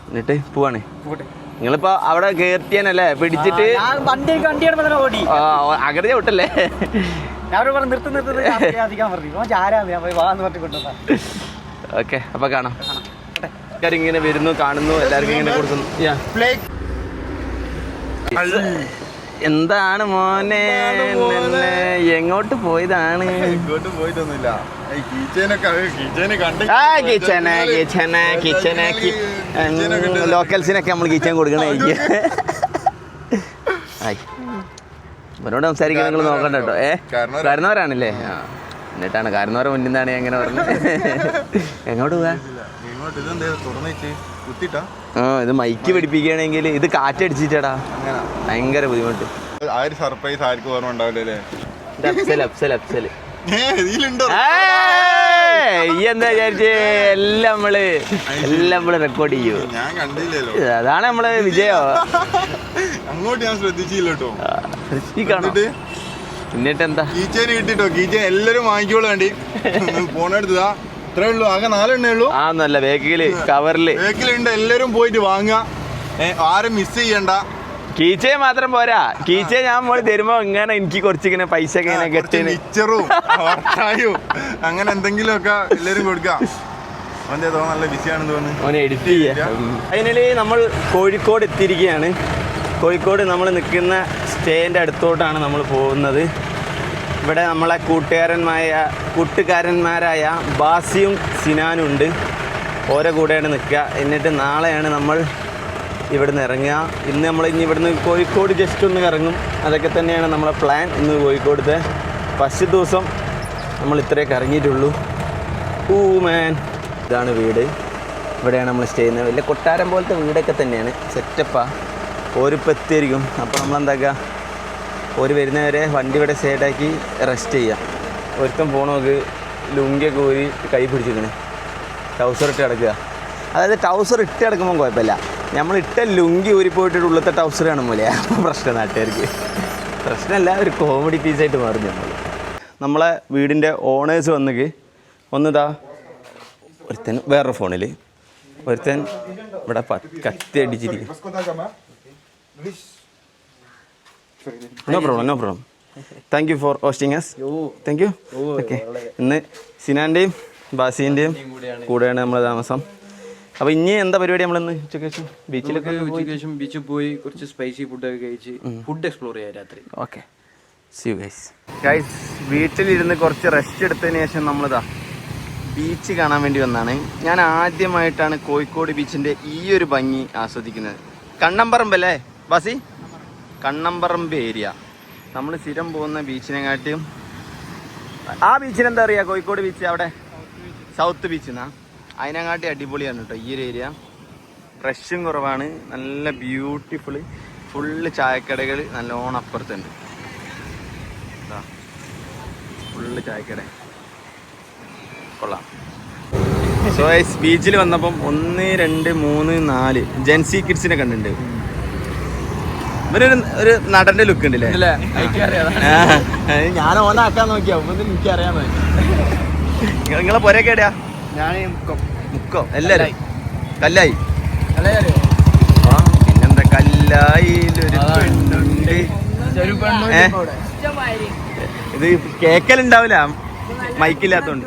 എന്നിട്ട് പോവാണ്. നിങ്ങളിപ്പോ അവിടെ കേർത്തിയാനല്ലേ പിടിച്ചിട്ട് അകടെ വിട്ടല്ലേ? ഓക്കെ. അപ്പൊ കാണാം. ഇങ്ങനെ വരുന്നു, കാണുന്നു, എല്ലാവർക്കും ഇങ്ങനെ കൊടുക്കുന്നു. എന്താണ് മോനെ? എങ്ങോട്ട് പോയതാണ്? ലോക്കൽസിനൊക്കെ നമ്മൾ കിച്ചൻ കൊടുക്കണേ. ഇവരോട് സംസാരിക്കാൻ നിങ്ങൾ നോക്കണ്ട കേട്ടോ. കാരണവരാണല്ലേ? എന്നിട്ടാണ് കാരണവരെ മുന്നിൽ നിന്നാണ് എങ്ങനെ പറഞ്ഞത്. എങ്ങോട്ട് പോവാ? ഇത് മൈക്ക് പിടിപ്പിക്കുകയാണെങ്കിൽ ഇത് കാറ്റടിച്ചിട്ടാ ഭയങ്കര ബുദ്ധിമുട്ട്. സർപ്രൈസ് ആർക്കും ഓർമ്മ ഉണ്ടാവില്ലേ? ഈ എന്താ വിചാരിച്ചേ? എല്ലാം നമ്മള് റെക്കോർഡ് ചെയ്യൂ. അതാണ് നമ്മള് വിജയോ. അങ്ങോട്ട് ഞാൻ ശ്രദ്ധിച്ചില്ലോ. എന്നിട്ട് എന്താ കീച്ചേന് കിട്ടിട്ടോ? കീച്ചേൻ എല്ലാരും വാങ്ങിക്കോളൂ. വേണ്ടി ഫോണെടുത്തതാ. ഇത്രേ ഉള്ളൂ. ആകെ 4 എണ്ണേ ഉള്ളൂ. ആന്നല്ല ബേക്കില് കവറില് ബേക്കിലുണ്ട്. എല്ലാരും പോയിട്ട് വാങ്ങുക. ആരും മിസ് ചെയ്യണ്ട. കീച്ചേ മാത്രം പോരാ, കീച്ചേ ഞാൻ മോള് തരുമ്പോ ഇങ്ങനെ എനിക്ക് കുറച്ചിങ്ങനെ പൈസ ഒക്കെ ഇങ്ങനെ കെട്ടി മിച്ചറും വർത്തായും അങ്ങനെ എന്തെങ്കിലും ഒക്കെ എല്ലാവരും കൊടുക്കാം. അവൻ്റെ നല്ല ബിസിയാണെന്ന് തോന്നുന്നു. അവനെ എഡിറ്റ് ചെയ്യാം. അതിനിടെ നമ്മൾ കോഴിക്കോട് എത്തിയിരിക്കുകയാണ്. കോഴിക്കോട് നമ്മൾ നിൽക്കുന്ന സ്റ്റേൻ്റെ അടുത്തോട്ടാണ് നമ്മൾ പോകുന്നത്. ഇവിടെ നമ്മളെ കൂട്ടുകാരന്മാരായ ബാസിയും സിനാനും ഉണ്ട്. ഓരോ കൂടെയാണ് നിൽക്കുക. എന്നിട്ട് നാളെയാണ് നമ്മൾ ഇവിടുന്ന് ഇറങ്ങുക. ഇന്ന് നമ്മൾ ഇനി ഇവിടുന്ന് കോഴിക്കോട് ജസ്റ്റ് ഒന്ന് ഇറങ്ങും. അതൊക്കെ തന്നെയാണ് നമ്മളെ പ്ലാൻ. ഇന്ന് കോഴിക്കോടത്തെ ഫസ്റ്റ് ദിവസം നമ്മൾ ഇത്രയൊക്കെ ഇറങ്ങിയിട്ടുള്ളൂ. മാൻ, ഇതാണ് വീട്. ഇവിടെയാണ് നമ്മൾ സ്റ്റേ ചെയ്യുന്നത്. വലിയ കൊട്ടാരം പോലത്തെ വീടൊക്കെ തന്നെയാണ്. സെറ്റപ്പാണ്. ഓരിപ്പോൾ എത്തിയായിരിക്കും. അപ്പോൾ നമ്മളെന്താക്കുക, ഒരു വരുന്നവരെ വണ്ടി ഇവിടെ സൈഡാക്കി റെസ്റ്റ് ചെയ്യാം. ഒരുത്തം പോണോക്ക് ലുങ്കിയൊക്കെ ഊരി കൈ പിടിച്ചിരിക്കണേ, ട്രൗസർ ഇട്ട് കിടക്കുക. അതായത് ട്രൗസർ ഇട്ട് കിടക്കുമ്പോൾ കുഴപ്പമില്ല, നമ്മൾ ഇട്ട ലുങ്കി ഊരി പോയിട്ട് ഉള്ളത്തെ ട്രൗസർ കാണുമ്പോലെ അപ്പോൾ പ്രശ്നം നാട്ടുകാർക്ക്. പ്രശ്നമല്ല, ഒരു കോമഡി പീസായിട്ട് മാറും. നമ്മളെ വീടിൻ്റെ ഓണേഴ്സ് വന്നിക്ക് ഒന്നിതാ, ഒരുത്തൻ വേറൊരു ഫോണിൽ, ഒരുത്തൻ ഇവിടെ കത്തി അടിച്ചിരിക്കും. No problem. Thank you for hosting us. Thank you. Okay, ഇന്ന് സിനാൻ്റെയും ബാസിൻ്റെയും കൂടെയാണ് നമ്മളെ താമസം. അപ്പോൾ ഇനി എന്താ പരിപാടി? നമ്മളിന്ന് ഉച്ചയ്ക്ക് ശേഷം ബീച്ചിലൊക്കെ ബീച്ചിൽ പോയി കുറച്ച് സ്പൈസി ഫുഡൊക്കെ കഴിച്ച് ഫുഡ് എക്സ്പ്ലോർ ചെയ്യാം രാത്രി. Okay, see you guys. വീട്ടിലിരുന്ന് കുറച്ച് റെസ്റ്റ് എടുത്തതിന് ശേഷം നമ്മളിതാ ബീച്ച് കാണാൻ വേണ്ടി വന്നതാണ്. ഞാൻ ആദ്യമായിട്ടാണ് കോഴിക്കോട് ബീച്ചിൻ്റെ ഈ ഒരു ഭംഗി ആസ്വദിക്കുന്നത്. കണ്ണമ്പറമ്പല്ലേ ബാസി? കണ്ണമ്പറമ്പ് ഏരിയ. നമ്മൾ സ്ഥിരം പോകുന്ന ബീച്ചിനെക്കാട്ടിയും ആ ബീച്ചിനെന്താ പറയുക, കോഴിക്കോട് ബീച്ച് അവിടെ സൗത്ത് ബീച്ച് എന്നാ, അതിനെക്കാട്ടി അടിപൊളിയാണ് കേട്ടോ ഈ ഒരു ഏരിയ. റഷും കുറവാണ്, നല്ല ബ്യൂട്ടിഫുള്ള്, ഫുള്ള് ചായക്കടകൾ നല്ലോണം അപ്പുറത്തുണ്ട്. ഫുള്ള് ചായക്കട കൊള്ളാം. സോ ബീച്ചിൽ വന്നപ്പം 1, 2, 3, 4 ജെൻസി കിഡ്സിനെ കണ്ടിട്ടുണ്ട്. ഇവരൊരു നടന്റെ ലുക്ക് ഉണ്ടല്ലേ? ഞാൻ ഓനാക്കാൻ നോക്കിയാ എനിക്കറിയാമോ. നിങ്ങളെ പൊരയൊക്കെ എവിടെയാ? ഞാൻ മുക്കോ എല്ലാരും കല്ലായി. പിന്നെന്താ, കല്ലായിലൊരു പെണ്ണുണ്ട്. ഇത് കേക്കലുണ്ടാവില്ല മൈക്കില്ലാത്തോണ്ട്.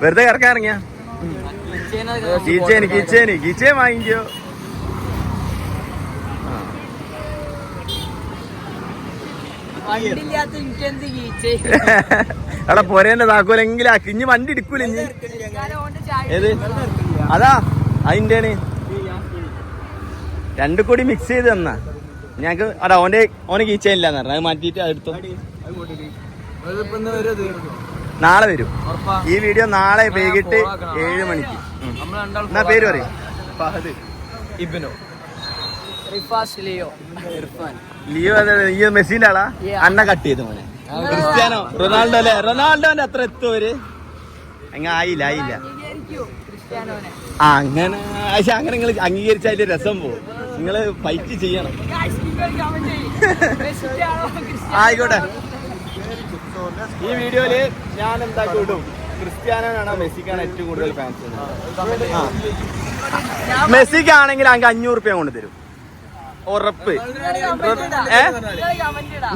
വെറുതെ കറക്കാൻ ഇറങ്ങിയ കീച്ചേന് വാങ്ങിക്കോ. അവിടെ പോരേന്റെ താക്കോലെങ്കിലും ആക്കി. ഇനി വണ്ടി എടുക്കൂല. ഇനി ഏത് അതാ അതിൻ്റെ രണ്ടു കൂടി മിക്സ് ചെയ്ത് തന്നാ ഞങ്ങക്ക്. അതാ ഓന് കീച്ചേനില്ലാന്ന് പറഞ്ഞു. അത് മാറ്റിയിട്ട് അതെടുത്തു. നാളെ വരും. ഈ വീഡിയോ നാളെ വൈകിട്ട് 7 മണിക്ക്. എന്നാ പേര് പറയും? ഫഹദ്, ഇബ്നു, ലിയോ. ഈ മെസ്സിന്റെ ആളാ? അണ്ണ കട്ട് ചെയ്ത് മോനെ. ക്രിസ്ത്യാനോ, റൊണാൾഡോ അല്ലേ? റൊണാൾഡോന്റെ അത്ര എത്തുവര് അങ്ങനെ ആയില്ല. അങ്ങനെ പക്ഷെ അങ്ങനെ നിങ്ങൾ അംഗീകരിച്ചാല് രസം പോകും. നിങ്ങള് ഫൈറ്റ് ചെയ്യണം. ആയിക്കോട്ടെ. ഈ വീഡിയോയില് ഞാൻ എന്താ കൂട്ടും, ക്രിസ്ത്യാനോനാണോ മെസ്സിക്കാണ് ഏറ്റവും കൂടുതൽ ഫാൻസ്? മെസ്സിക്കാണെങ്കിൽ അങ്ങ് 500 രൂപ കൊണ്ട് തരും ഉറപ്പ്.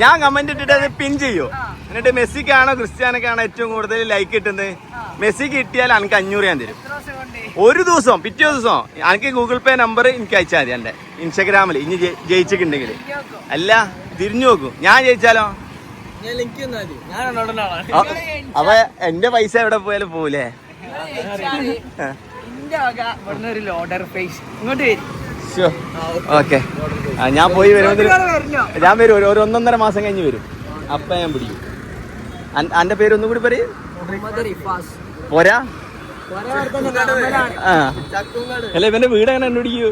ഞാൻ കമന്റ് ഇട്ടിട്ട് അത് പിൻ ചെയ്യോ. എന്നിട്ട് മെസ്സിക്കാണോ ക്രിസ്ത്യാനോക്കാണോ ഏറ്റവും കൂടുതൽ ലൈക്ക് കിട്ടുന്നത്? മെസ്സിക്ക് കിട്ടിയാൽ എനിക്ക് 500 ഞാൻ തരും ഒരു ദിവസം. പിറ്റേ ദിവസം എനിക്ക് ഗൂഗിൾ പേ നമ്പർ എനിക്ക് അയച്ചാൽ മതി എൻ്റെ ഇൻസ്റ്റാഗ്രാമിൽ. ഇനി ജയിച്ചിട്ടുണ്ടെങ്കിൽ. അല്ല, തിരിഞ്ഞു നോക്കും. ഞാൻ ജയിച്ചാലോ? അപ്പൊ എന്റെ പൈസ എവിടെ പോയാലും പോകൂലേ? ഓക്കെ, ഞാൻ പോയി വരുമ്പോൾ ഞാൻ വരും. ഒരു 1.5 മാസം കഴിഞ്ഞ് വരും. അപ്പൊ ഞാൻ പിടിക്കും. അന്റെ പേര് ഒന്നും കൂടി പറയും. പോരാ? അല്ല, ഇവന്റെ വീട് എങ്ങനെ കണ്ടുപിടിക്കൂ?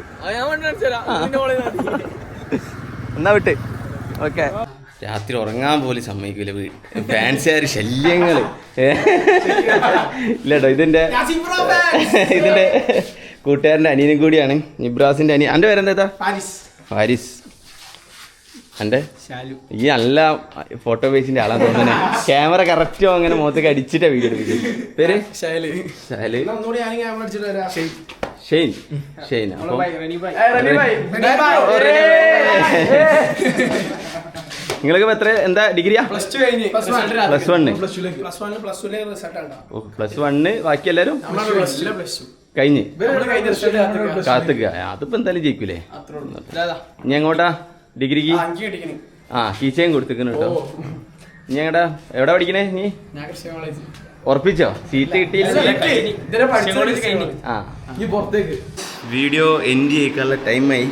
എന്നാ വിട്ട്. ഓക്കെ. രാത്രി ഉറങ്ങാൻ പോലും സമ്മതിക്കൂല ഫാൻസുകാർ ശല്യങ്ങള്. ഇല്ലട്ടോ, ഇതിന്റെ കൂട്ടുകാരൻ്റെ അനിയനും കൂടിയാണ്. ഇബ്രാസിന്റെ അനിയൻ. എൻ്റെ പേരെന്താ? ഫാരിസ്. എൻ്റെ ഈ നല്ല ഫോട്ടോ ബേസിന്റെ ആളാ തോന്നുന്നത്. ക്യാമറ കറക്റ്റോ അങ്ങനെ മുഖത്തേക്ക് അടിച്ചിട്ടാ വീഡിയോ എടുക്കുന്നത്. പേര് ഷൈല്. ഷെയ്ൻ അപ്പോൾ നിങ്ങൾക്ക് എത്ര എന്താ ഡിഗ്രിയാ? +1 ബാക്കി എല്ലാവരും കഴിഞ്ഞ് കാത്തുക. അതിപ്പോ എന്തായാലും ജയിക്കൂലേ? ഇനി എങ്ങോട്ടാ ഡിഗ്രിക്ക്? കീച്ചയും കൊടുത്തിരിക്കുന്നു കേട്ടോ. ഇനി എങ്ങോട്ടാ എവിടെ പഠിക്കണേ നീ? ഉറപ്പിച്ചോ? സീറ്റ് കിട്ടിയില്ല. വീഡിയോ എൻഡ് ചെയ്യിക്കാനുള്ള ടൈമായി.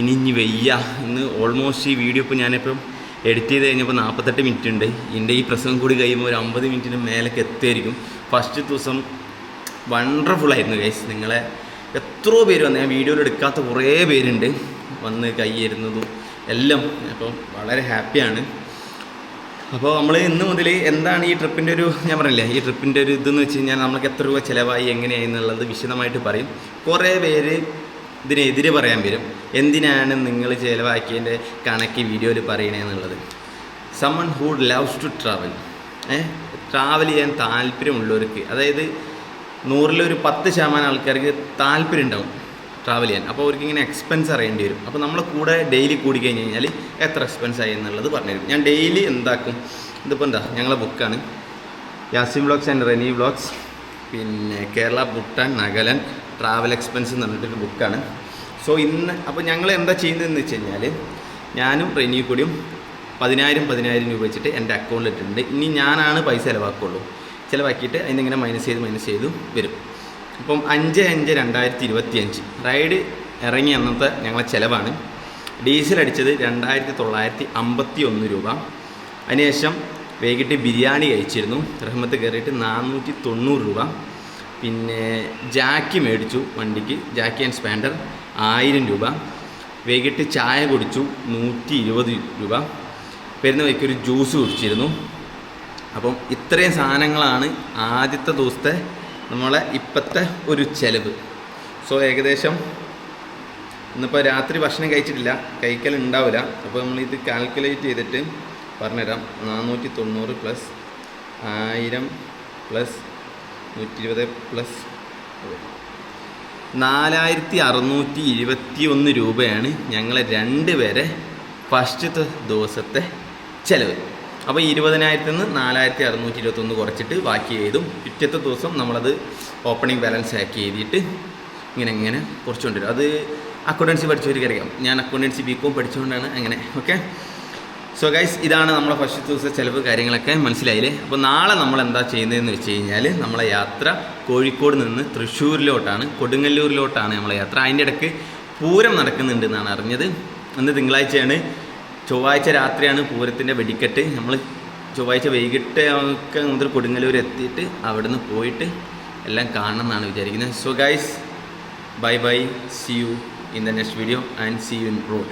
ഇനി വയ്യ. ഇന്ന് ഓൾമോസ്റ്റ് ഈ വീഡിയോ ഇപ്പോൾ ഞാനിപ്പം എഡിറ്റ് ചെയ്ത് കഴിഞ്ഞപ്പോൾ 48 മിനിറ്റ് ഉണ്ട്. എൻ്റെ ഈ പ്രസംഗം കൂടി കഴിയുമ്പോൾ ഒരു 50 മിനിറ്റിന് മേലേക്ക് എത്തുമായിരിക്കും. ഫസ്റ്റ് ദിവസം വണ്ടർഫുള്ളായിരുന്നു ഗൈസ്. നിങ്ങളെ എത്രയോ പേര് വന്ന്, ഞാൻ വീഡിയോയിൽ എടുക്കാത്ത കുറേ പേരുണ്ട് വന്ന് കൈയിരുന്നതും എല്ലാം. അപ്പം വളരെ ഹാപ്പിയാണ്. അപ്പോൾ നമ്മൾ ഇന്ന് മുതൽ എന്താണ് ഈ ട്രിപ്പിൻ്റെ ഒരു, ഞാൻ പറഞ്ഞില്ലേ ഈ ട്രിപ്പിൻ്റെ ഒരു ഇതെന്ന് വെച്ച് കഴിഞ്ഞാൽ നമുക്ക് എത്ര രൂപ ചിലവായി എങ്ങനെയായി എന്നുള്ളത് വിശദമായിട്ട് പറയും. കുറേ പേര് ഇതിനെതിരെ പറയാൻ വരും, എന്തിനാണ് നിങ്ങൾ ചിലവാക്കിയതിൻ്റെ കണക്ക് വീഡിയോയിൽ പറയണേന്നുള്ളത്. Someone who loves to travel, travel ചെയ്യാൻ താല്പര്യമുള്ളവർക്ക്, അതായത് 100-ൽ 10% ആൾക്കാർക്ക് താല്പര്യം ഉണ്ടാവും ട്രാവൽ ചെയ്യാൻ. അപ്പോൾ അവർക്ക് ഇങ്ങനെ എക്സ്പെൻസ് അറിയേണ്ടി വരും. അപ്പോൾ നമ്മളെ കൂടെ ഡെയിലി കൂടി കഴിഞ്ഞ് കഴിഞ്ഞാൽ എത്ര എക്സ്പെൻസ് ആയി എന്നുള്ളത് പറഞ്ഞുതരും. ഞാൻ ഡെയിലി എന്താക്കും, ഇതിപ്പോൾ എന്താ ഞങ്ങളെ ബുക്കാണ് Yasin vlogs and Reni vlogs, പിന്നെ കേരള ഭൂട്ടാൻ നാഗാലാൻഡ് ട്രാവൽ എക്സ്പെൻസ് എന്ന് പറഞ്ഞിട്ടൊരു ബുക്കാണ്. സോ ഇന്ന് അപ്പോൾ ഞങ്ങൾ എന്താ ചെയ്യുന്നതെന്ന് വെച്ച് കഴിഞ്ഞാൽ ഞാനും റെനിയും കൂടിയും 10,000 രൂപ വെച്ചിട്ട് എൻ്റെ അക്കൗണ്ടിൽ ഇട്ടിട്ടുണ്ട്. ഇനി ഞാനാണ് പൈസ ചിലവാക്കുള്ളൂ. ചിലവാക്കിയിട്ട് അതിനിങ്ങനെ മൈനസ് ചെയ്ത് വരും. അപ്പം 5/5/2025 റൈഡ് ഇറങ്ങി അന്നത്തെ ഞങ്ങളെ ചിലവാണ്. ഡീസൽ അടിച്ചത് 2,951 രൂപ. അതിനുശേഷം വൈകിട്ട് ബിരിയാണി കഴിച്ചിരുന്നു. റഹ്മത്ത് കയറിയിട്ട് 490 രൂപ. പിന്നെ ജാക്കി മേടിച്ചു വണ്ടിക്ക്, ജാക്കി ആൻഡ് സ്പാൻഡർ 1000 രൂപ. വൈകിട്ട് ചായ കുടിച്ചു 120 രൂപ. വരുന്ന വഴിക്കൊരു ജ്യൂസ് കുടിച്ചിരുന്നു. അപ്പം ഇത്രയും സാധനങ്ങളാണ് ആദ്യത്തെ ദിവസത്തെ നമ്മളെ ഇപ്പോഴത്തെ ഒരു ചിലവ്. സോ ഏകദേശം ഇന്നിപ്പോൾ രാത്രി ഭക്ഷണം കഴിച്ചിട്ടില്ല, കഴിക്കലുണ്ടാവില്ല. അപ്പോൾ നമ്മളിത് കാൽക്കുലേറ്റ് ചെയ്തിട്ട് പറഞ്ഞുതരാം. 490 + 1000 + 120 + 4,621 രൂപയാണ് ഞങ്ങളെ 2 പേരെ ഫസ്റ്റത്തെ ദിവസത്തെ ചിലവ്. അപ്പോൾ 20,000 നിന്ന് 4,621 കുറച്ചിട്ട് ബാക്കി എഴുതും. പിറ്റത്തെ ദിവസം നമ്മളത് ഓപ്പണിംഗ് ബാലൻസ് ആക്കി എഴുതിയിട്ട് ഇങ്ങനെ കുറച്ചുകൊണ്ടുവരും. അത് അക്കൗണ്ടൻസി പഠിച്ചവർക്ക് അറിയാം. ഞാൻ അക്കൗണ്ടൻസി BCom പഠിച്ചുകൊണ്ടാണ് അങ്ങനെ. ഓക്കെ, സോ ഗൈസ് ഇതാണ് നമ്മളെ ഫസ്റ്റ് ദിവസത്തെ ചിലവ് കാര്യങ്ങളൊക്കെ മനസ്സിലായില്ലേ. അപ്പോൾ നാളെ നമ്മൾ എന്താ ചെയ്യുന്നതെന്ന് വെച്ച് കഴിഞ്ഞാൽ നമ്മളെ യാത്ര കോഴിക്കോട് നിന്ന് തൃശ്ശൂരിലോട്ടാണ്, കൊടുങ്ങല്ലൂരിലോട്ടാണ് നമ്മളെ യാത്ര. അതിൻ്റെ ഇടയ്ക്ക് പൂരം നടക്കുന്നുണ്ട് എന്നാണ് അറിഞ്ഞത്. ഇന്ന് തിങ്കളാഴ്ചയാണ്, ചൊവ്വാഴ്ച രാത്രിയാണ് പൂരത്തിൻ്റെ വെടിക്കെട്ട്. നമ്മൾ ചൊവ്വാഴ്ച വൈകിട്ട് ഒക്കെ മുതൽ കൊടുങ്ങല്ലൂർ എത്തിയിട്ട് അവിടെ നിന്ന് പോയിട്ട് എല്ലാം കാണണം എന്നാണ് വിചാരിക്കുന്നത്. So guys bye, see you in the next video and see you in road.